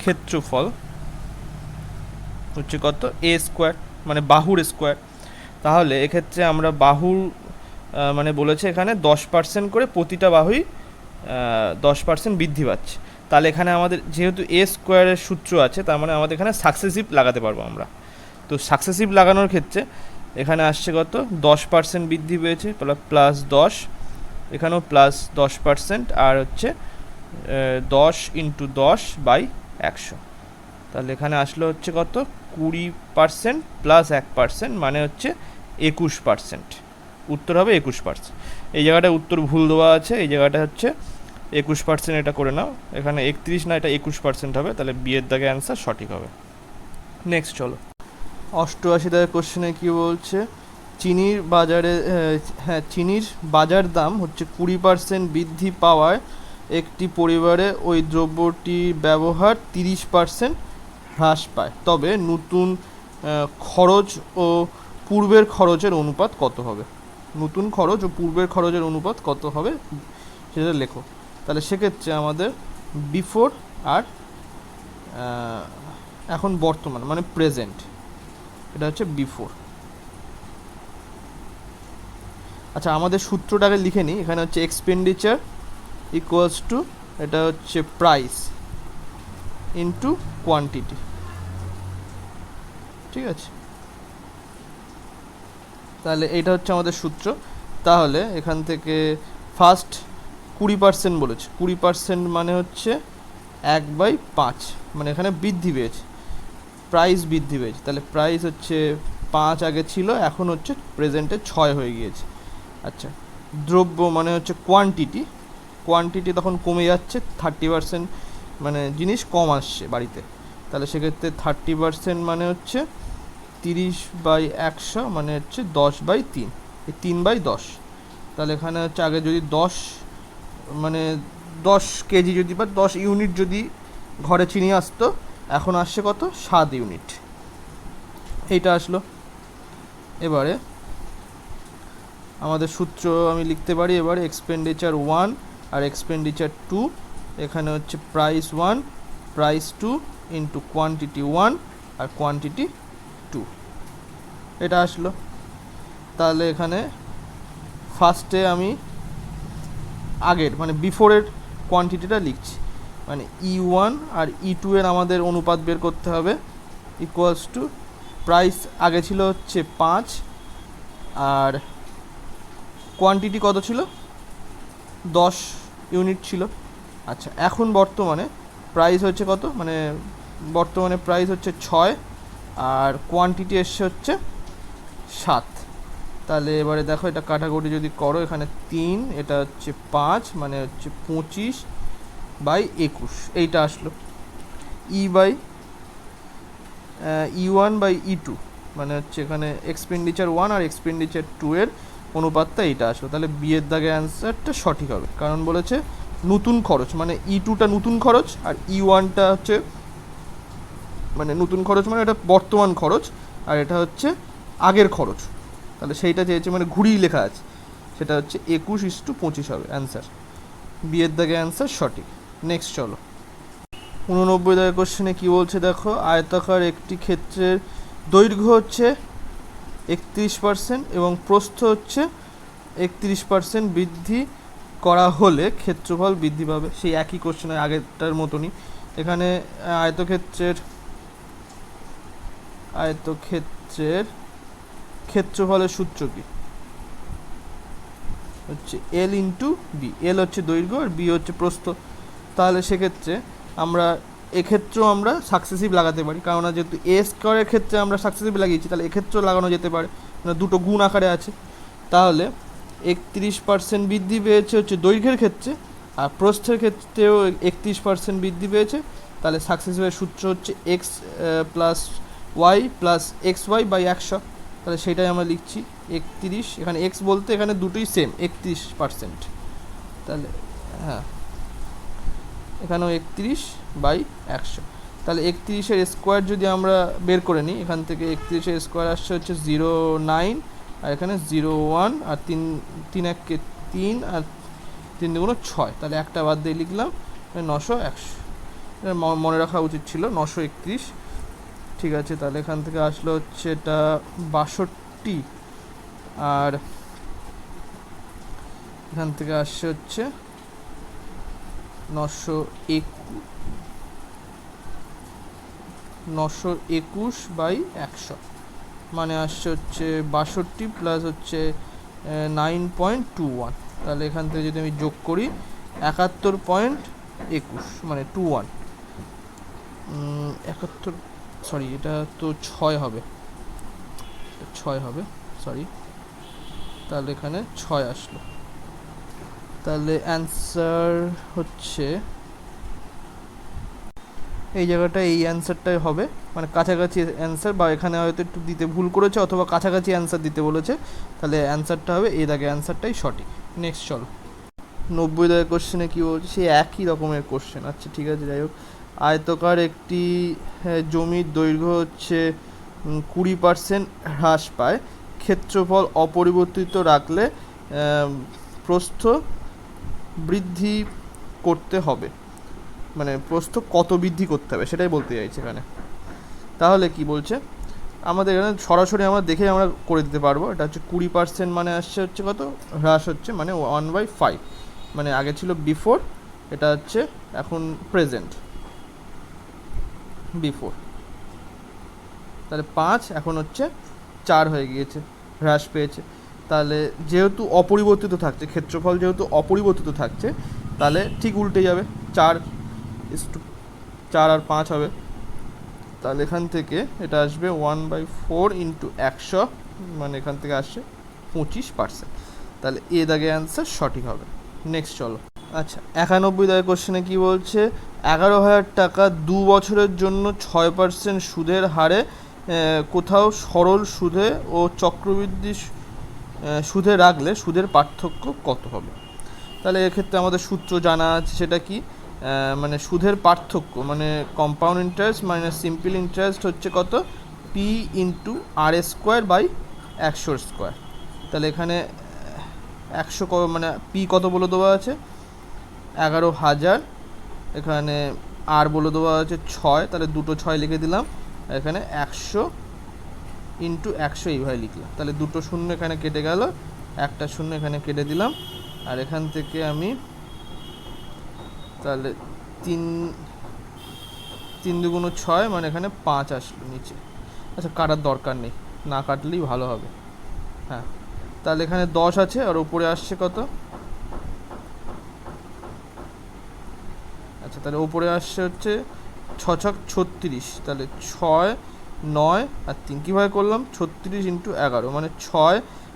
ক্ষেত্রফল হচ্ছে কত, এ স্কোয়ার, মানে বাহুর স্কোয়ার। তাহলে এক্ষেত্রে আমরা বাহুর মানে বলেছে এখানে 10% করে প্রতিটা বাহুই 10% বৃদ্ধি পাচ্ছে। তাহলে এখানে আমাদের যেহেতু এ স্কোয়ারের সূত্র আছে, তার মানে আমাদের এখানে সাকসেসিভ লাগাতে পারবো আমরা। তো সাকসেসিভ লাগানোর ক্ষেত্রে এখানে আসছে কত, 10% বৃদ্ধি পেয়েছে, প্লাস 10, এখানেও প্লাস 10%, আর হচ্ছে 10 × 10/100। তাহলে এখানে আসলে হচ্ছে কত, 20% প্লাস 1%, মানে হচ্ছে 21%। উত্তর হবে 21%। এই জায়গাটা উত্তর ভুল দেওয়া আছে, এই জায়গাটা হচ্ছে 21%, এটা করে নাও। এখানে 31 না, এটা 21% হবে, তাহলে বি এর দাগে অ্যান্সার সঠিক হবে। নেক্সট চলো 88 দাগের কোশ্চেনে কি বলছে, চিনির বাজারে চিনির বাজার দাম হচ্ছে 20% বৃদ্ধি পাওয়ায় একটি পরিবারে ওই দ্রব্যটি ব্যবহার 30% হ্রাস পায়, তবে নতুন খরচ ও পূর্বের খরচের অনুপাত কত হবে। নতুন খরচ ও পূর্বের খরচের অনুপাত কত হবে সেটা লেখো। তাহলে সেক্ষেত্রে আমাদের বিফোর আর এখন বর্তমান মানে প্রেজেন্ট, এটা হচ্ছে বিফোর। আচ্ছা আমাদের সূত্রটাকে লিখে নিই, এখানে হচ্ছে এক্সপেন্ডিচার ইকুয়ালস টু, এটা হচ্ছে প্রাইস ইন্টু কোয়ান্টিটি, ঠিক আছে। তাহলে এইটা হচ্ছে আমাদের সূত্র। তাহলে এখান থেকে ফার্স্ট 20% বলেছে, 20% মানে হচ্ছে 1/5, মানে এখানে বৃদ্ধি পেয়েছে, প্রাইস বৃদ্ধি পেয়েছে। তাহলে প্রাইস হচ্ছে 5 আগে ছিল, এখন হচ্ছে প্রেজেন্টে 6 হয়ে গিয়েছে। আচ্ছা দ্রব্য মানে হচ্ছে কোয়ান্টিটি, কোয়ান্টিটি তখন কমে যাচ্ছে, 30%, মানে জিনিস কম আসছে বাড়িতে। তাহলে সেক্ষেত্রে 30% মানে হচ্ছে 30/100, মানে হচ্ছে 10/3, এই 3/10। তাহলে এখানে হচ্ছে আগে যদি 10 মানে 10 কেজি যদি বা 10 ইউনিট যদি ঘরে চিনি আসতো, এখন আসছে কত, 7 ইউনিট, এইটা আসলো। এবারে আমাদের সূত্র আমি লিখতে পারি এবারে, এক্সপেন্ডিচার 1 আর এক্সপেন্ডিচার 2, এখানে হচ্ছে প্রাইস 1 প্রাইস 2 ইন্টু কোয়ান্টিটি 1 আর কোয়ান্টিটি 2, এটা আসলো। তাহলে এখানে ফার্স্টে আমি আগের মানে বিফোরের কোয়ান্টিটিটা লিখছি, মানে E1 আর E2 এর আমাদের অনুপাত বের করতে হবে, ইকুয়ালস টু প্রাইস আগে ছিল হচ্ছে 5 আর কোয়ান্টিটি কত ছিল, 10 ইউনিট ছিল। আচ্ছা এখন বর্তমানে প্রাইস হচ্ছে কত, মানে বর্তমানে প্রাইস হচ্ছে 6 আর কোয়ান্টিটি এসছে হচ্ছে 7। তাহলে এবারে দেখো এটা কাটাকুটি যদি করো, এখানে 3, এটা হচ্ছে 5, মানে হচ্ছে 25/21, এইটা আসলো। E1/E2, মানে হচ্ছে এখানে এক্সপেন্ডিচার 1 আর এক্সপেন্ডিচার 2 এর অনুপাতটা এইটা আসলো। তাহলে বি এর দাগে অ্যান্সারটা সঠিক হবে, কারণ বলেছে নতুন খরচ, মানে E2টা নতুন খরচ আর E1টা হচ্ছে মানে নতুন খরচ, মানে এটা বর্তমান খরচ, আর এটা হচ্ছে আগের খরচ। তাহলে সেইটা চেয়েছে, মানে ঘুরিয়ে লেখা আছে, সেটা হচ্ছে 21:25 হবে অ্যান্সার। বি এর দাগে অ্যান্সার সঠিক। নেক্সট চলো 89 দাগের কোশ্চেনে কী বলছে দেখো, আয়তাকার একটি ক্ষেত্রের দৈর্ঘ্য হচ্ছে 31% এবং প্রস্থ হচ্ছে 31% বৃদ্ধি করা হলে ক্ষেত্রফল বৃদ্ধি পাবে। সেই একই কোশ্চেনে আগেরটার মতনই, এখানে আয়তক্ষেত্রের ক্ষেত্রফলের সূত্র কি হচ্ছে এল ইন্টু বি, এল হচ্ছে দৈর্ঘ্য আর বি হচ্ছে প্রস্থ। তাহলে সেক্ষেত্রে আমরা এক্ষেত্রেও আমরা সাকসেসিভ লাগাতে পারি, কারণ যেহেতু এ স্কোয়ারের ক্ষেত্রে আমরা সাকসেসিভ লাগিয়েছি, তাহলে এক্ষেত্রেও লাগানো যেতে পারে, মানে দুটো গুণ আকারে আছে। তাহলে 31% বৃদ্ধি পেয়েছে হচ্ছে দৈর্ঘ্যের ক্ষেত্রে, আর প্রস্থের ক্ষেত্রেও 31% বৃদ্ধি পেয়েছে। তাহলে সাকসেসিভের সূত্র হচ্ছে x + y plus x y by 100, তাহলে সেটাই আমরা লিখছি 31, এখানে এক্স বলতে এখানে দুটোই সেম 31%, তাহলে হ্যাঁ এখানেও 31/100, তাহলে 31-এর স্কোয়ার যদি আমরা বের করে নিই, এখান থেকে 31-এর স্কোয়ার আসছে হচ্ছে 09, আর এখানে 01, আর 3 1 3, আর 3 2 6, তাহলে একটা বাদ দিয়ে লিখলাম 900 এটা মনে রাখা উচিত ছিল 931, ঠিক আছে। তাহলে এখান থেকে আসলো হচ্ছে এটা 62, আর এখান থেকে আসছে হচ্ছে 921/100, মানে আসছে হচ্ছে 62 প্লাস হচ্ছে 9.21, তাহলে এখান থেকে যদি আমি যোগ করি 71.21 মানে 21, 71, সরি এটা তো 6 হবে, সরি, তাহলে এখানে 6 আসলো, তাহলে অ্যান্সার হচ্ছে এই জায়গাটা, এই অ্যান্সারটাই হবে, মানে কাছাকাছি অ্যান্সার, বা এখানে হয়তো একটু দিতে ভুল করেছে অথবা কাছাকাছি অ্যান্সার দিতে বলেছে, তাহলে অ্যান্সারটা হবে এই দাগে অ্যান্সারটাই সঠিক। নেক্সট চলো, 90 দাগের কোশ্চেনে কী বলছে, সেই একই রকমের কোশ্চেন, আচ্ছা ঠিক আছে যাই হোক। আয়তকার একটি জমির দৈর্ঘ্য হচ্ছে 20% হ্রাস পায়, ক্ষেত্রফল অপরিবর্তিত রাখলে প্রস্থ বৃদ্ধি করতে হবে, মানে প্রস্থ কত বৃদ্ধি করতে হবে সেটাই বলতে চাইছে এখানে। তাহলে কি বলছে, আমাদের এখানে সরাসরি আমরা দেখে আমরা করে দিতে পারবো, এটা হচ্ছে 20% মানে আসছে হচ্ছে কত, হ্রাস হচ্ছে মানে 1/5, মানে আগে ছিল বিফোর, এটা হচ্ছে এখন প্রেজেন্ট, বিফোর, তাহলে 5 এখন হচ্ছে 4 হয়ে গিয়েছে, হ্রাস পেয়েছে। তাহলে যেহেতু অপরিবর্তিত থাকছে, ক্ষেত্রফল যেহেতু অপরিবর্তিত থাকছে, তাহলে ঠিক উল্টে যাবে, 4 আর 5 হবে, তাহলে এখান থেকে এটা আসবে 1/4 ইন্টু 100, মানে এখান থেকে আসছে 25%, তাহলে এ দাগে অ্যান্সার সঠিক হবে। নেক্সট চলো, আচ্ছা 91 দাগের কোশ্চেনে কী বলছে, 11,000 টাকা 2 বছরের জন্য 6% সুদের হারে কোথাও সরল সুদে ও চক্রবৃদ্ধি সুদে রাখলে সুদের পার্থক্য কত হবে। তাহলে এক্ষেত্রে আমাদের সূত্র জানা আছে, সেটা কি, মানে সুদের পার্থক্য মানে compound interest minus simple interest হচ্ছে কত, P into R square by 100 square, তাহলে এখানে 100 মানে পি কত বলে দেওয়া আছে 11,000, এখানে আর বলে দেওয়া আছে 6, তাহলে দুটো 6 লিখে দিলাম, এখানে 100 ইন্টু 100 এইভাবে লিখলাম, তাহলে দুটো শূন্য এখানে কেটে গেল, একটা শূন্য এখানে কেটে দিলাম, আর এখান থেকে আমি তাহলে 3 2 6, মানে এখানে 5 আসলো নিচে, আচ্ছা কাটার দরকার নেই, না কাটলেই ভালো হবে, হ্যাঁ, তাহলে এখানে 10 আছে, আর উপরে আসছে কত, আচ্ছা তাহলে উপরে আসছে হচ্ছে 6 6 36, তাহলে 6 9 আর 3 কীভাবে করলাম, 36 ইন্টু 11, মানে 6,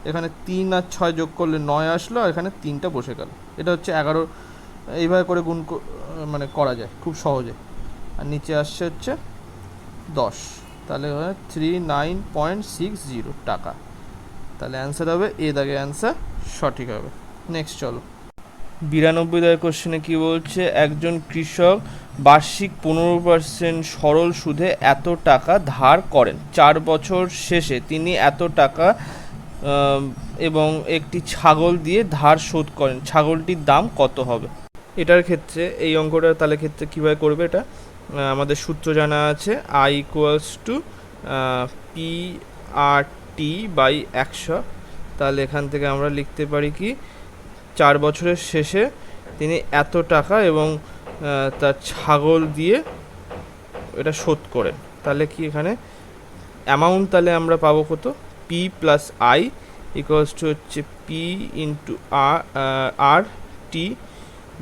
এখানে 3 আর 6 যোগ করলে 9 আসলো, আর এখানে 3টা বসে গেল, এটা হচ্ছে 11, এইভাবে করে গুণ মানে করা যায় খুব সহজে, আর নিচে আসছে হচ্ছে 10, তাহলে 39.60 টাকা, তাহলে অ্যান্সার হবে এ দাগে অ্যান্সার সঠিক হবে। নেক্সট চলো, 92 দাগের কোশ্চেনে কী বলছে, একজন কৃষক বার্ষিক 15% সরল সুদে এত টাকা ধার করেন, 4 বছর শেষে তিনি এত টাকা এবং একটি ছাগল দিয়ে ধার শোধ করেন, ছাগলটির দাম কত হবে। এটার ক্ষেত্রে এই অঙ্কটা তাহলে ক্ষেত্রে কীভাবে করবে, এটা আমাদের সূত্র জানা আছে, I equals to P R T by 100, তাহলে এখান থেকে আমরা লিখতে পারি কি 4 বছরের শেষে তিনি এত টাকা এবং তার ছাগল দিয়ে এটা শোধ করেন, তাহলে কি এখানে অ্যামাউন্ট তাহলে আমরা পাবো কত, P plus I equals to হচ্ছে P into R T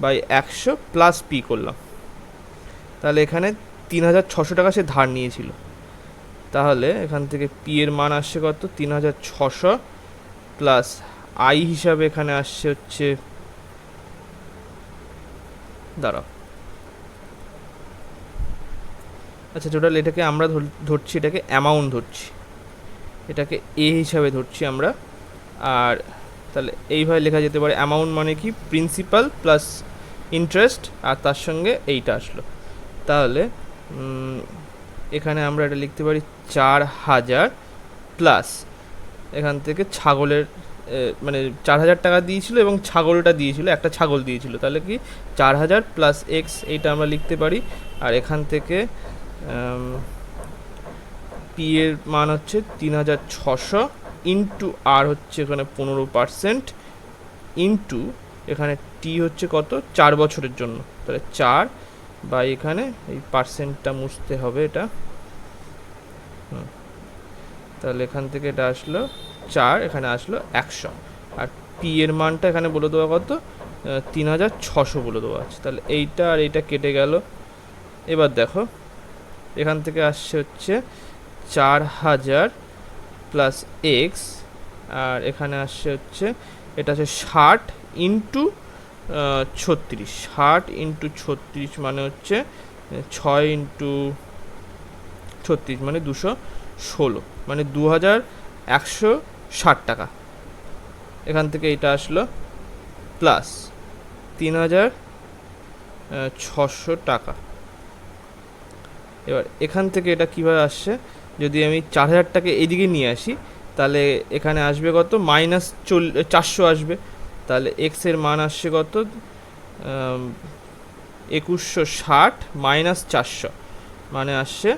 by 100 plus P করলাম, তাহলে এখানে 3,600 টাকা সে ধার নিয়েছিল, তাহলে এখান থেকে পি এর মান আসছে কত 3,600 প্লাস আই হিসাবে এখানে আসছে হচ্ছে, দাঁড়াও আচ্ছা টোটাল এটাকে আমরা ধরছি, এটাকে অ্যামাউন্ট ধরছি, এটাকে এ হিসাবে ধরছি আমরা। আর তাহলে এইভাবে লেখা যেতে পারে, অ্যামাউন্ট মানে কি প্রিন্সিপাল প্লাস ইন্টারেস্ট, আর তার সঙ্গে এইটা আসলো। তাহলে এখানে আমরা এটা লিখতে পারি 4000 প্লাস এখান থেকে ছাগলের মানে 4000 টাকা দিয়েছিল এবং ছাগলটা দিয়েছিল, একটা ছাগল দিয়েছিল, তাহলে কি 4000 প্লাস এক্স এইটা আমরা লিখতে পারি। আর এখান থেকে পি এর মান হচ্ছে 3600 ইন্টু আর হচ্ছে এখানে 15% ইন্টু এখানে টি হচ্ছে কত 4 বছরের জন্য, তাহলে 4 বা এখানে এই পার্সেন্টটা মুছতে হবে এটা, তাহলে এখান থেকে এটা আসলো 4, এখানে আসলো 100, আর পি এর মানটা এখানে বলে দেওয়া কত 3600 বলে দেওয়া আছে। তাহলে এইটা আর এইটা কেটে গেল। এবার দেখো এখান থেকে আসছে হচ্ছে 4000 প্লাস এক্স, আর এখানে আসছে হচ্ছে এটা হচ্ছে 60 ইন্টু 36, 60 ইন্টু 36 মানে হচ্ছে 6 ইন্টু 36 মানে 216, মানে 2160 টাকা। এখান থেকে এটা আসলো প্লাস 3600 টাকা। এবার এখান থেকে এটা কীভাবে আসছে, যদি আমি 4000টাকে এইদিকে নিয়ে আসি তাহলে এখানে আসবে কত মাইনাস 400 আসবে, তাহলে এক্সের মান আসছে কত 2160 মাইনাস 400 মানে আসছে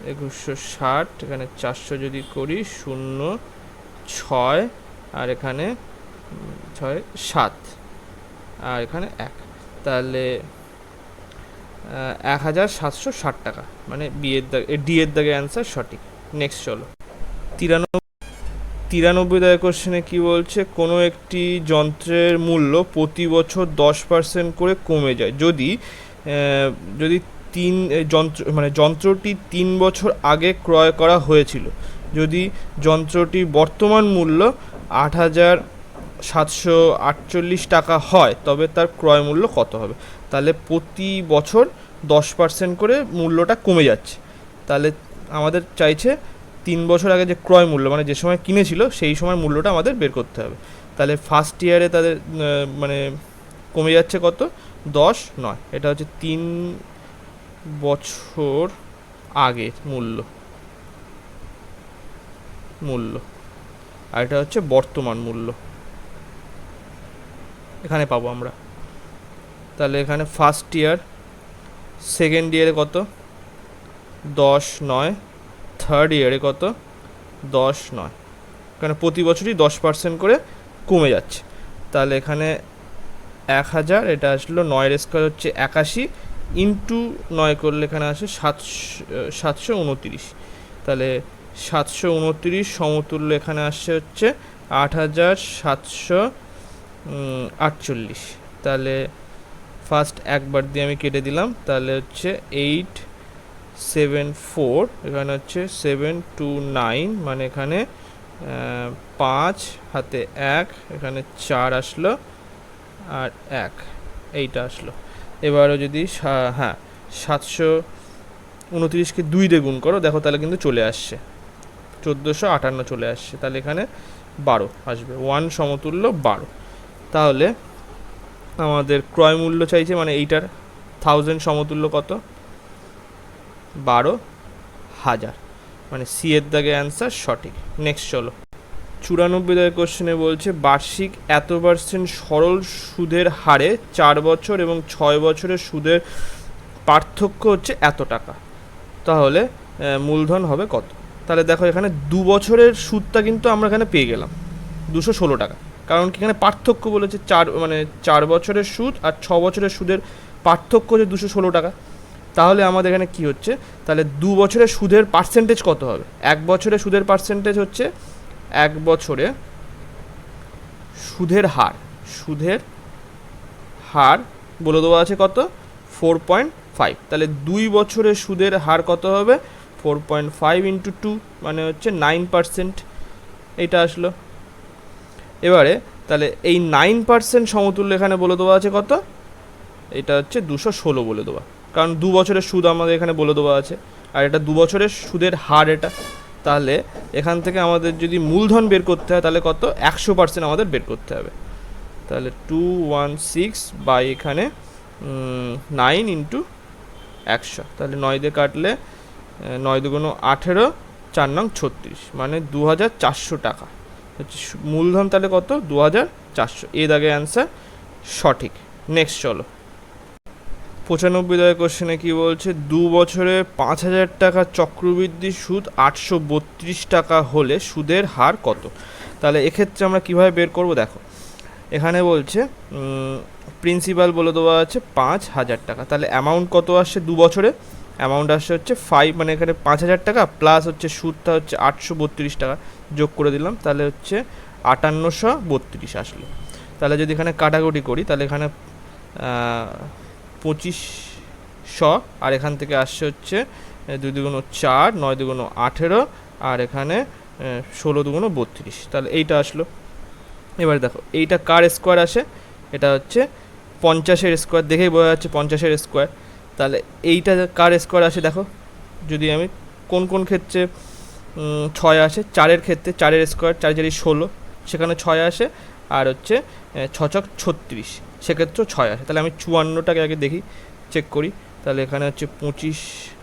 2160, এখানে 400 যদি করি 0 6 আর এখানে 6 7 আর এখানে 1, তাহলে 1760 টাকা, মানে ডি এর দাগে অ্যান্সার সঠিক। নেক্সট চলো 93 দাগের কোশ্চেনে কি বলছে, কোনো একটি যন্ত্রের মূল্য প্রতি বছর 10% করে কমে যায় যদি যদি যন্ত্রটি 3 বছর আগে ক্রয় করা হয়েছিল, যদি যন্ত্রটির বর্তমান মূল্য 8748 টাকা হয় তবে তার ক্রয় মূল্য কত হবে। তাহলে প্রতি বছর 10% করে মূল্যটা কমে যাচ্ছে, তাহলে আমাদের চাইছে 3 বছর আগে যে ক্রয় মূল্য মানে যে সময় কিনেছিল সেই সময় মূল্যটা আমাদের বের করতে হবে। তাহলে ফার্স্ট ইয়ারে তাদের মানে কমে যাচ্ছে কত 10 নয়, এটা হচ্ছে 3 বছর আগের মূল্য আর এটা হচ্ছে বর্তমান মূল্য এখানে পাবো আমরা। তাহলে এখানে ফার্স্ট ইয়ার, সেকেন্ড ইয়ারে কত 10 নয়, থার্ড ইয়ারে কত 10 নয়, এখানে প্রতি বছরই 10% করে কমে যাচ্ছে। তাহলে এখানে 1000, এটা আসলো 9 স্কোয়ার হচ্ছে 81 ইন্টু 9 করলে এখানে আসে 729, তাহলে 729 সমতুল্য এখানে আসছে হচ্ছে 8748, তাহলে ফার্স্ট একবার দিয়ে আমি কেটে দিলাম, তাহলে হচ্ছে 874, এখানে হচ্ছে 729 মানে এখানে 5 হাতে 1, এখানে 4 আসলো আর 1 এইটা আসলো। এবারও যদি হ্যাঁ 729কে 2 দিয়ে গুণ করো দেখো তাহলে কিন্তু চলে আসছে 1458 চলে আসছে, তাহলে এখানে 12 আসবে, 1 সমতুল্য 12। তাহলে আমাদের ক্রয় মূল্য চাইছে মানে এইটার 1000 সমতুল্য কত 12,000, মানে সি এর দাগে অ্যান্সার সঠিক। নেক্সট চলো 94 দাগের কোশ্চেনে বলছে বার্ষিক এত % সরল সুদের হারে 4 বছর এবং 6 বছরের সুদের পার্থক্য হচ্ছে এত টাকা, তাহলে মূলধন হবে কত। তাহলে দেখো এখানে 2 বছরের সুদটা কিন্তু আমরা এখানে পেয়ে গেলাম 216 টাকা, কারণ কি এখানে পার্থক্য বলেছে 4 বছরের সুদ আর 6 বছরের সুদের পার্থক্য হচ্ছে 216 টাকা। তাহলে আমাদের এখানে কি হচ্ছে, তাহলে 2 বছরের সুদের পার্সেন্টেজ কত হবে, 1 বছরের সুদের পার্সেন্টেজ হচ্ছে 1 বছরে সুদের হার বলে দেওয়া আছে কত 4.5, তাহলে 2 বছরের সুদের হার কত হবে 4.5 ইন্টু 2 মানে হচ্ছে 9%, এইটা আসলো। এবারে তাহলে এই 9% সমতুল্য এখানে বলে দেওয়া আছে কত, এটা হচ্ছে 216 বলে দেওয়া। কারণ 2 বছরের সুদ আমাদের এখানে বলে দেওয়া আছে, আর এটা 2 বছরের সুদের হার এটা। তাহলে এখান থেকে আমাদের যদি মূলধন বের করতে হয় তাহলে কত, 100% আমাদের বের করতে হবে। তাহলে 216 বাই এখানে 9 ইন্টু 100, তাহলে 9 দিয়ে কাটলে 9 দুগুণ 18, 4 নং 36, মানে 2400 টাকা হচ্ছে মূলধন। তাহলে কত, 2400। এ দাগে অ্যান্সার সঠিক। নেক্সট চলো, 95 দাগের কোশ্চেনে কী বলছে, 2 বছরে 5000 টাকা চক্রবৃদ্ধি সুদ 832 টাকা হলে সুদের হার কত? তাহলে এক্ষেত্রে আমরা কীভাবে বের করব, দেখো এখানে বলছে প্রিন্সিপাল বলে দেওয়া আছে 5000 টাকা, তাহলে অ্যামাউন্ট কত আসছে 2 বছরে, অ্যামাউন্ট আসছে হচ্ছে 5, মানে এখানে 5000 টাকা প্লাস হচ্ছে সুদটা হচ্ছে 832 টাকা যোগ করে দিলাম, তাহলে হচ্ছে 5832 আসলো। তাহলে যদি এখানে কাটাকুটি করি তাহলে এখানে 2500, আর এখান থেকে আসছে হচ্ছে 2 দুগুণ 4, 9 দুগুণ 18, আর এখানে 16 দুগুণ 32, তাহলে এইটা আসলো। এবার দেখো এইটা কার স্কোয়ার আসে, এটা হচ্ছে 50-এর স্কোয়ার, দেখেই বোঝা যাচ্ছে 50-এর স্কোয়ার। তাহলে এইটা কার স্কোয়ার আসে, দেখো যদি আমি কোন কোন ক্ষেত্রে 6 আসে, 4-এর ক্ষেত্রে 4-এর স্কোয়ার, 4 4 16, সেখানে 6 আসে, আর হচ্ছে 6 ছক 36, সেক্ষেত্রেও 6 আসে। তাহলে আমি 54টাকে আগে দেখি, চেক করি। তাহলে এখানে হচ্ছে 25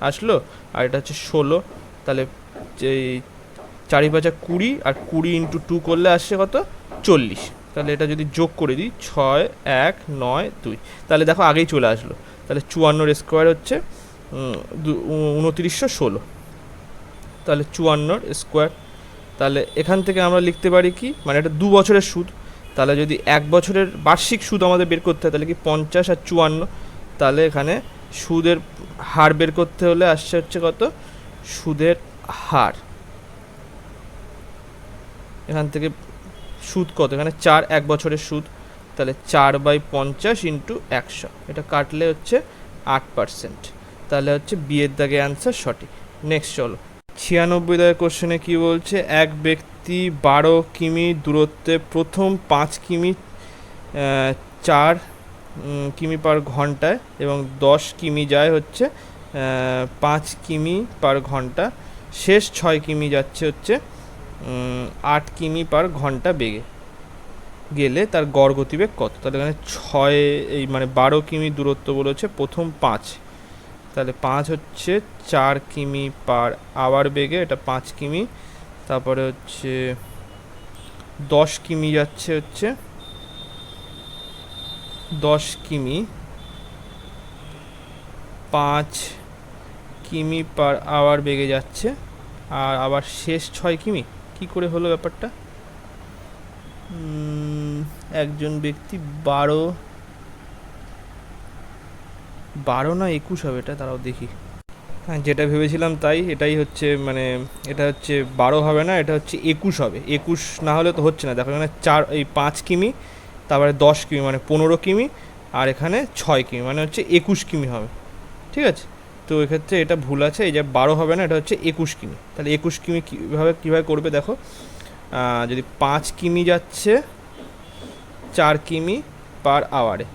আসলো, আর এটা হচ্ছে 16, তাহলে যে 4 × 5 = 20, আর 20 × 2 করলে আসছে কত, 40। তাহলে এটা যদি যোগ করে দিই 6 1 9 2, তাহলে দেখো আগেই চলে আসলো। তাহলে 54-এর স্কোয়ার হচ্ছে 2916, তাহলে 54-এর স্কোয়ার। তাহলে এখান থেকে আমরা লিখতে পারি কি, মানে এটা 2 বছরের সুদ, তাহলে যদি 1 বছরের বার্ষিক সুদ আমাদের বের করতে হয় তাহলে কি 50 আর 54, তাহলে এখানে সুদের হার বের করতে হলে আসছে হচ্ছে কত, সুদের হার এখান থেকে সুদ কত, এখানে 4 1 বছরের সুদ, তাহলে 4/50 ইন্টু 100, এটা কাটলে হচ্ছে 8%, তাহলে হচ্ছে বিয়ের দাগে অ্যান্সার সঠিক। নেক্সট চলো, 96 দাগের কোশ্চেনে কী বলছে, এক ব্যক্তি 12 কিমি দূরত্বে প্রথম 5 কিমি 4 কিমি পার ঘন্টায় এবং 10 কিমি যায় হচ্ছে 5 কিমি পার ঘন্টা, শেষ 6 কিমি যাচ্ছে হচ্ছে 8 কিমি পার ঘন্টা বেগে গেলে তার গড় গতিবেগ কত? তাহলে এখানে 6 এই মানে 12 কিমি দূরত্ব বলেছে, প্রথম 5, তাহলে 5 হচ্ছে 4 কিমি পার আওয়ার বেগে, এটা 5 কিমি, তারপরে হচ্ছে 10 কিমি যাচ্ছে হচ্ছে 10 কিমি 5 কিমি পার আওয়ার বেগে যাচ্ছে, আর আবার শেষ 6 কিমি কি করে হলো ব্যাপারটা, একজন ব্যক্তি 12 না 21 হবে, এটা তারাও দেখি, হ্যাঁ যেটা ভেবেছিলাম তাই, এটাই হচ্ছে, মানে এটা হচ্ছে 12 হবে না, এটা হচ্ছে 21 হবে, 21 না হলে তো হচ্ছে না। দেখো এখানে 5 কিমি, তারপরে 10 কিমি মানে 15 কিমি, আর এখানে 6 কিমি মানে হচ্ছে 21 কিমি হবে, ঠিক আছে। তো এক্ষেত্রে এটা ভুল আছে, এই যে 12 হবে না, এটা হচ্ছে 21 কিমি। তাহলে 21 কিমি কীভাবে করবে, দেখো যদি 5 কিমি যাচ্ছে 4 কিমি পার আওয়ারে,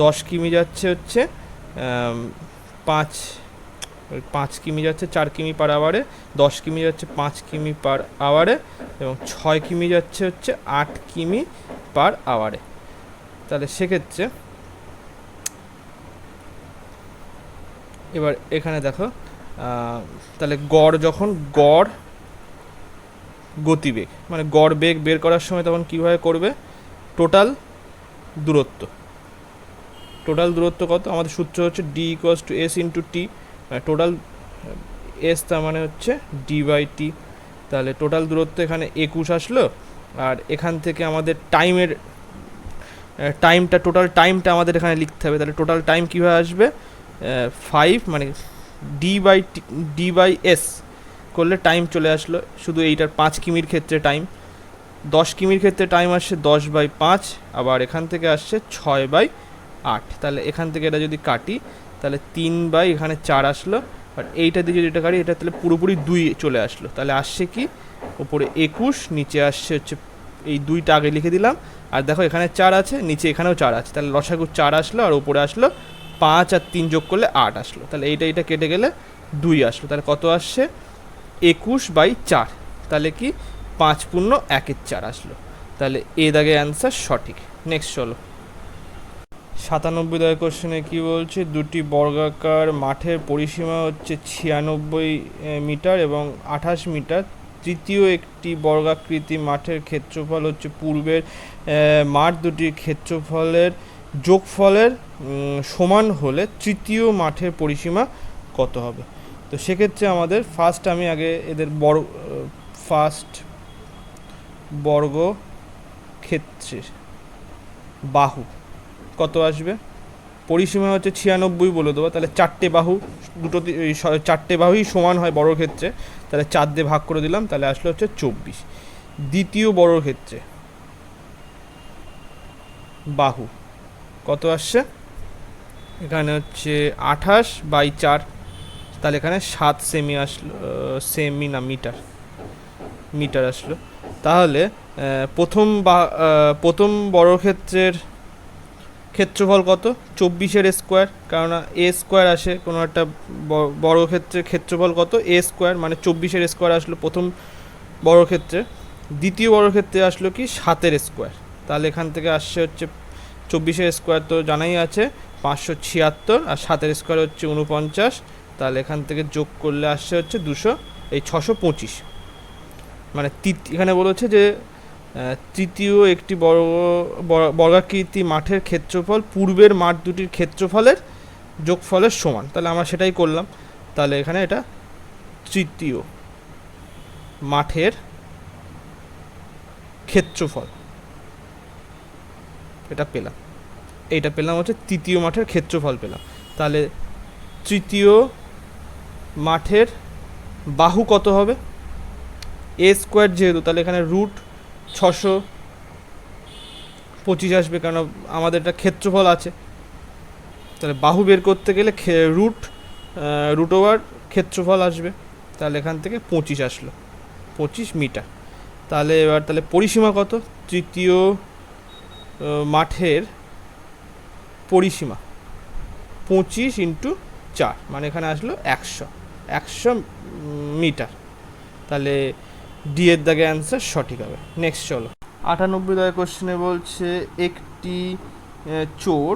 10 কিমি যাচ্ছে হচ্ছে 5 কিমি যাচ্ছে 4 কিমি পার আওয়ারে, 10 কিমি যাচ্ছে 5 কিমি পার আওয়ারে, এবং 6 কিমি যাচ্ছে হচ্ছে 8 কিমি পার আওয়ারে। তাহলে সেক্ষেত্রে এবার এখানে দেখো তাহলে গড় গতিবেগ মানে গড় বেগ বের করার সময় তখন কীভাবে করবে, টোটাল দূরত্ব কত, আমাদের সূত্র হচ্ছে D = S × T, total S তার মানে হচ্ছে D/T। তাহলে টোটাল দূরত্ব এখানে 21 আসলো, আর এখান থেকে আমাদের টোটাল টাইমটা আমাদের এখানে লিখতে হবে। তাহলে টোটাল টাইম কীভাবে আসবে, 5 মানে D/S করলে টাইম চলে আসলো, শুধু এইটার 5 কিমির ক্ষেত্রে টাইম, 10 কিমির ক্ষেত্রে টাইম আসছে 10/5, আবার এখান থেকে আসছে 6/8। তাহলে এখান থেকে এটা যদি কাটি তাহলে 3 এখানে 4 আসলো, আর এইটা দিয়ে যদি এটা কাটি এটা তাহলে পুরোপুরি 2 চলে আসলো। তাহলে আসছে কি, ওপরে 21, নিচে আসছে হচ্ছে এই 2টা আগে লিখে দিলাম, আর দেখো এখানে 4 আছে, নিচে এখানেও 4 আছে, তাহলে লসাগু 4 আসলো, আর ওপরে আসলো 5 আর 3 যোগ করলে 8 আসলো, তাহলে এইটা কেটে গেলে 2 আসলো, তাহলে কত আসছে 21/4, তাহলে কি 5×1=4 আসলো, তাহলে এ দাগে অ্যান্সার সঠিক। নেক্সট চলো 97 দাগের কোশ্চেনে কি বলছে, দুটি বর্গাকার মাঠের পরিসীমা হচ্ছে 96 মিটার এবং 28 মিটার, তৃতীয় একটি বর্গাকৃতি মাঠের ক্ষেত্রফল হচ্ছে পূর্বের মাঠ দুটির ক্ষেত্রফলের যোগফলের সমান হলে তৃতীয় মাঠের পরিসীমা কত হবে। তো সেক্ষেত্রে আমাদের ফার্স্ট আমি আগে এদের ফার্স্ট বর্গক্ষেত্রের বাহু কত আসবে, পরিসীমা হচ্ছে 96 বলে দেবো, তাহলে 4টে বাহু, দুটো 4টে বাহুই সমান হয় বর্গক্ষেত্রে, তাহলে 4 দিয়ে ভাগ করে দিলাম, তাহলে আসলে হচ্ছে 24। দ্বিতীয় বর্গক্ষেত্রে বাহু কত আসছে, এখানে হচ্ছে 28/4, তাহলে এখানে 7 সেমি আসলো, সেমি না মিটার আসলো। তাহলে প্রথম বর্গক্ষেত্রের ক্ষেত্রফল কত, 24-এর স্কোয়ার, কারণ এ স্কোয়ার আসে কোনো একটা বর্গক্ষেত্রের ক্ষেত্রফল কত এ স্কোয়ার, মানে 24-এর স্কোয়ার আসলো প্রথম বর্গক্ষেত্রে। দ্বিতীয় বর্গক্ষেত্রে আসলো কি 7-এর স্কোয়ার, তাহলে এখান থেকে আসছে হচ্ছে 24-এর স্কোয়ার তো জানাই আছে 576, আর 7-এর স্কোয়ার হচ্ছে 49, তাহলে এখান থেকে যোগ করলে আসছে হচ্ছে 625, মানে এখানে বলেছে যে তৃতীয় একটি বর্গাকৃতি মাঠের ক্ষেত্রফল পূর্বের মাঠ দুটির ক্ষেত্রফলের যোগফলের সমান, তাহলে আমরা সেটাই করলাম, তাহলে এখানে এটা তৃতীয় মাঠের ক্ষেত্রফল এটা পেলাম, এইটা পেলাম হচ্ছে তৃতীয় মাঠের ক্ষেত্রফল পেলাম। তাহলে তৃতীয় মাঠের বাহু কত হবে, এ স্কোয়ার যেহেতু, তাহলে এখানে √625 আসবে, কারণ আমাদের একটা ক্ষেত্রফল আছে, তাহলে বাহু বের করতে গেলে রুট ওভার ক্ষেত্রফল আসবে, তাহলে এখান থেকে 25 আসলো, 25 মিটার। তাহলে এবার তাহলে পরিসীমা কত, তৃতীয় মাঠের পরিসীমা 25×4, মানে এখানে আসলো 100 মিটার, তাহলে ডি এর দাগে অ্যান্সার সঠিক হবে। নেক্সট চলো 98 দাগের কোশ্চেনে বলছে, একটি চোর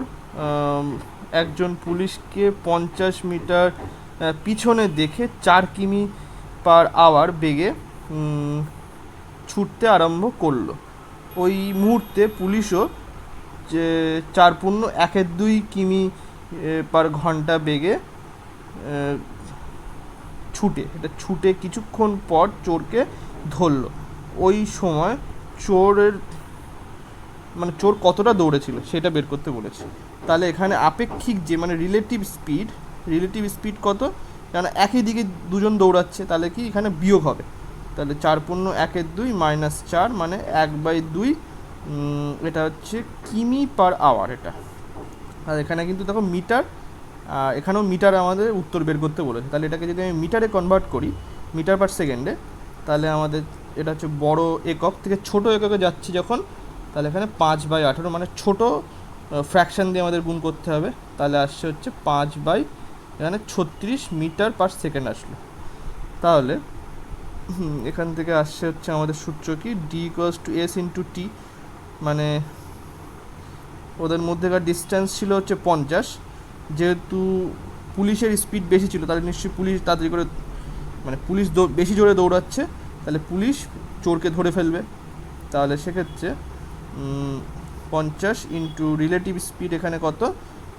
একজন পুলিশকে 50 মিটার পিছনে দেখে 4 কিমি/আওয়ার বেগে ছুটতে আরম্ভ করলো। ওই মুহূর্তে পুলিশও যে 4.12 কিমি/ঘন্টা বেগে ছুটে কিছুক্ষণ পর চোরকে ধরলো। ওই সময় চোর কতটা দৌড়েছিল সেটা বের করতে বলেছে। তাহলে এখানে আপেক্ষিক যে মানে রিলেটিভ স্পিড কত, কারণ একই দিকে দুজন দৌড়াচ্ছে, তাহলে কি এখানে বিয়োগ হবে, তাহলে 4.12 - 4 মানে 1/2, এটা হচ্ছে কিমি/আওয়ার এটা। আর এখানে কিন্তু দেখো মিটার, এখানেও মিটার আমাদের উত্তর বের করতে বলেছে, তাহলে এটাকে যদি আমি মিটারে কনভার্ট করি, মিটার/সেকেন্ডে, তাহলে আমাদের এটা হচ্ছে বড় একক থেকে ছোট এককে যাচ্ছি যখন, তাহলে এখানে 5/18, মানে ছোট ফ্র্যাকশান দিয়ে আমাদের গুণ করতে হবে, তাহলে আসছে হচ্ছে 5/36 মিটার/সেকেন্ড আসলো। তাহলে এখান থেকে আসছে হচ্ছে আমাদের সূত্র কি, ডি = s/t, মানে ওদের মধ্যেকার ডিস্টেন্স ছিল হচ্ছে 50, যেহেতু পুলিশের স্পিড বেশি ছিল, তাহলে নিশ্চয়ই পুলিশ তাড়াতাড়ি করে, মানে পুলিশ বেশি জোরে দৌড়াচ্ছে, তাহলে পুলিশ চোরকে ধরে ফেলবে, তাহলে সেক্ষেত্রে 50 ইন্টু রিলেটিভ স্পিড এখানে কত,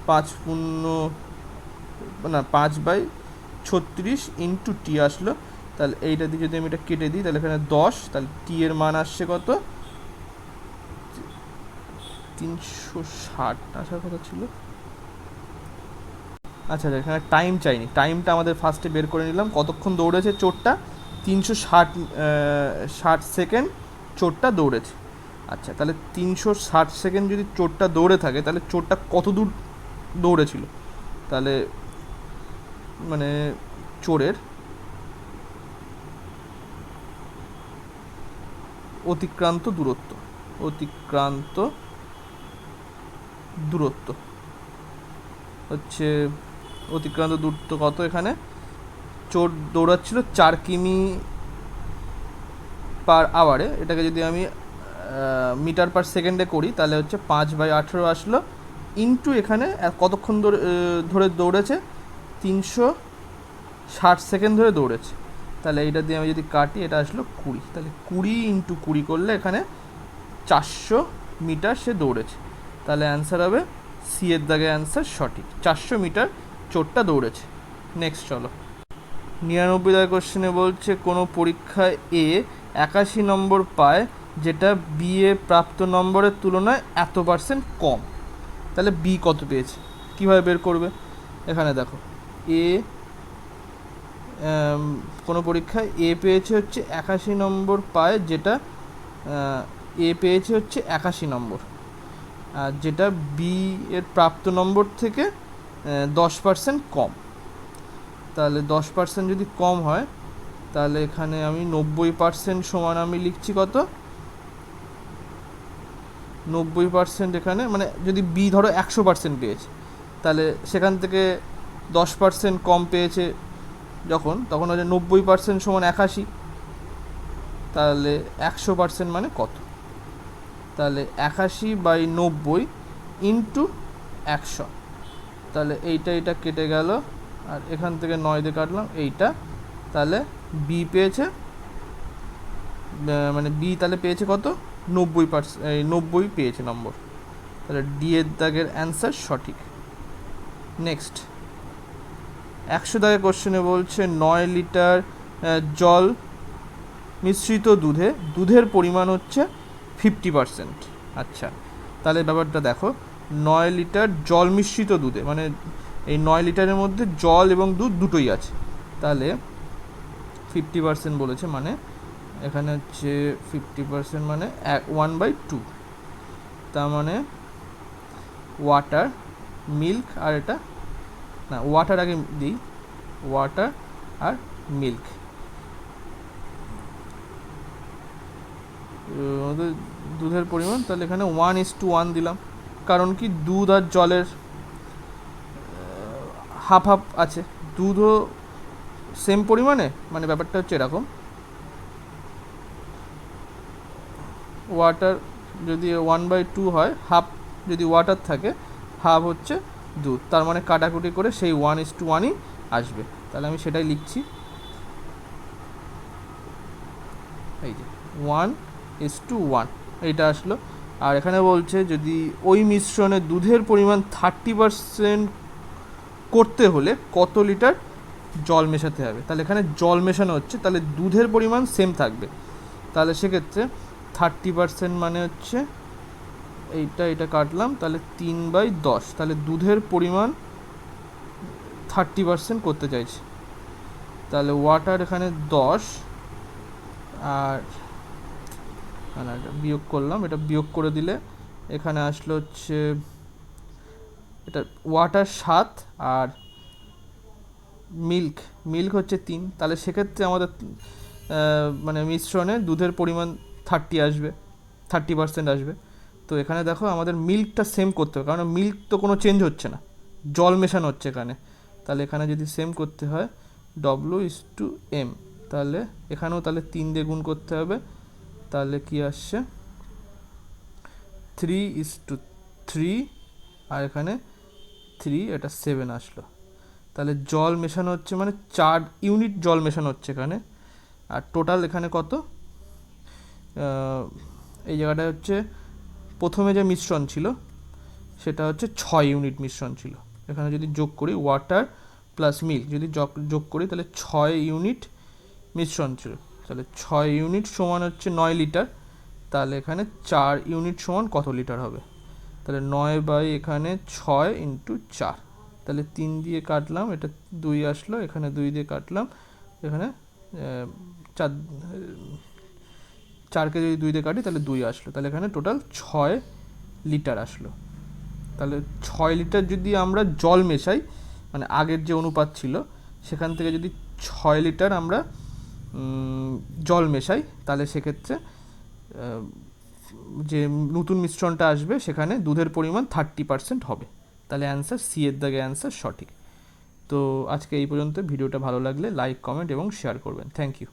5/36 ইন্টু টি আসলো, তাহলে এইটা দিয়ে যদি আমি এটা কেটে দিই, তাহলে এখানে 10, তাহলে টি এর মান আসছে কত, 360 আসার কথা ছিল। আচ্ছা, এখানে টাইম চাইনি, টাইমটা আমাদের ফার্স্টে বের করে নিলাম, কতক্ষণ দৌড়েছে চোরটা, 360 সেকেন্ড চোরটা দৌড়েছে। আচ্ছা, তাহলে 360 সেকেন্ড যদি চোরটা দৌড়ে থাকে, তাহলে চোরটা কত দূর দৌড়েছিল, তাহলে মানে চোরের অতিক্রান্ত দূরত্ব হচ্ছে অতিক্রান্ত দূরত্ব কত, এখানে চোর দৌড়াচ্ছিল 4 কিমি পার আওয়ারে, এটাকে যদি আমি মিটার পার সেকেন্ডে করি তাহলে হচ্ছে 5/18 আসলো, ইন্টু এখানে কতক্ষণ ধরে দৌড়েছে, 360 সেকেন্ড ধরে দৌড়েছে। তাহলে এইটা দিয়ে আমি যদি কাটি, এটা আসলো 20, তাহলে 20 × 20 করলে এখানে 400 মিটার সে দৌড়েছে। তাহলে অ্যান্সার হবে সি এর দাগে অ্যান্সার সঠিক, 400 মিটার চোরটা দৌড়েছে। নেক্সট চলো, 99 দাগে কোশ্চেনে বলছে কোনো পরীক্ষায় এ 81 নম্বর পায় যেটা বি এ প্রাপ্ত নম্বরের তুলনায় এত% কম, তাহলে বি কত পেয়েছে, কীভাবে বের করবে? এখানে দেখো এ কোনো পরীক্ষায় এ পেয়েছে হচ্ছে 81 নম্বর পায়, যেটা এ পেয়েছে হচ্ছে 81 নম্বর, আর যেটা বি এর প্রাপ্ত নম্বর থেকে 10% কম। তাহলে 10% যদি কম হয় তাহলে এখানে আমি 90% সমান আমি লিখছি কত, 90% এখানে মানে যদি বি ধরো 100% পেয়েছে, তাহলে সেখান থেকে 10% কম পেয়েছে তখন হচ্ছে 90% সমান 81, তাহলে 100% মানে কত? তাহলে 81/90 ইন্টু 100, তাহলে এইটা কেটে গেল, আর এখান থেকে 9 দিয়ে কাটলাম এইটা, তাহলে বি পেয়েছে মানে বি তাহলে পেয়েছে কত, 90%, 90 পেয়েছে নম্বর, তাহলে ডি এর দাগের অ্যান্সার সঠিক। নেক্সট 100 দাগের কোশ্চেনে বলছে 9 লিটার জল মিশ্রিত দুধের পরিমাণ হচ্ছে 50%। আচ্ছা, তাহলে ব্যাপারটা দেখো, 9 লিটার জল মিশ্রিত দুধে মানে এই 9 লিটারের মধ্যে জল এবং দুধ দুটোই আছে, তাহলে 50% বলেছে, মানে এখানে হচ্ছে 50% মানে 1/2, তার মানে ওয়াটার, মিল্ক, আর এটা না ওয়াটার আগে দিই, ওয়াটার আর মিল্ক, দুধের পরিমাণ, তাহলে এখানে 1:1 দিলাম, কারণ কি দুধ আর জলের হাফ হাফ আছে, দুধও সেম পরিমাণে, মানে ব্যাপারটা হচ্ছে এরকম, ওয়াটার যদি 1/2 হয়, হাফ যদি ওয়াটার থাকে, হাফ হচ্ছে দুধ, তার মানে কাটাকুটি করে সেই 1:1ই আসবে, তাহলে আমি সেটাই লিখছি, এই যে 1:1 এইটা আসলো। আর এখানে বলছে যদি ওই মিশ্রণে দুধের পরিমাণ 30% করতে হলে কত লিটার জল মেশাতে হবে, তাহলে এখানে জল মেশানো হচ্ছে, তাহলে দুধের পরিমাণ সেম থাকবে, তাহলে সেক্ষেত্রে 30% মানে হচ্ছে এইটা কাটলাম, তাহলে 3/10, তাহলে দুধের পরিমাণ 30% করতে চাইছি, তাহলে ওয়াটার এখানে 10, আর এটা বিয়োগ করলাম, এটা বিয়োগ করে দিলে এখানে আসলো হচ্ছে এটা ওয়াটার 7 আর মিল্ক হচ্ছে 3, তাহলে সেক্ষেত্রে আমাদের মানে মিশ্রণে দুধের পরিমাণ 30% আসবে। তো এখানে দেখো আমাদের মিল্কটা সেম করতে হবে, কারণ মিল্ক তো কোনো চেঞ্জ হচ্ছে না, জল মেশানো হচ্ছে এখানে, তাহলে এখানে যদি সেম করতে হয় W/M, তাহলে এখানেও তাহলে 3 দিয়ে গুণ করতে হবে, তাহলে কি আসছে 3:3, আর এখানে 3, এটা 7 আসলো, তাহলে জল মেশানো হচ্ছে মানে 4 ইউনিট জল মেশানো হচ্ছে এখানে, আর টোটাল এখানে কত, এই জায়গাটা হচ্ছে প্রথমে যে মিশ্রণ ছিল সেটা হচ্ছে 6 ইউনিট মিশ্রণ ছিল, এখানে যদি যোগ করি ওয়াটার প্লাস মিল্ক যদি যোগ করি তাহলে 6 ইউনিট মিশ্রণ ছিল, তাহলে 6 ইউনিট সমান হচ্ছে 9 লিটার, তাহলে এখানে 4 ইউনিট সমান কত লিটার হবে, তাহলে 9 এখানে 6 × 4, তাহলে 3 দিয়ে কাটলাম, এটা 2 আসলো, এখানে 2 দিয়ে কাটলাম, এখানে 4কে যদি 2 দিয়ে কাটি তাহলে 2 আসলো, তাহলে এখানে টোটাল 6 লিটার আসলো। তাহলে 6 লিটার যদি আমরা জল মেশাই, মানে আগের যে অনুপাত ছিল সেখান থেকে যদি 6 লিটার আমরা জল মেশাই, তাহলে সেক্ষেত্রে যে নতুন মিশ্রণটা আসবে সেখানে দুধের পরিমাণ 30% হবে। তাহলে অ্যান্সার সি এর দাগে অ্যান্সার সঠিক। তো আজকে এই পর্যন্ত। ভিডিওটা ভালো লাগলে লাইক, কমেন্ট এবং শেয়ার করবেন। Thank you.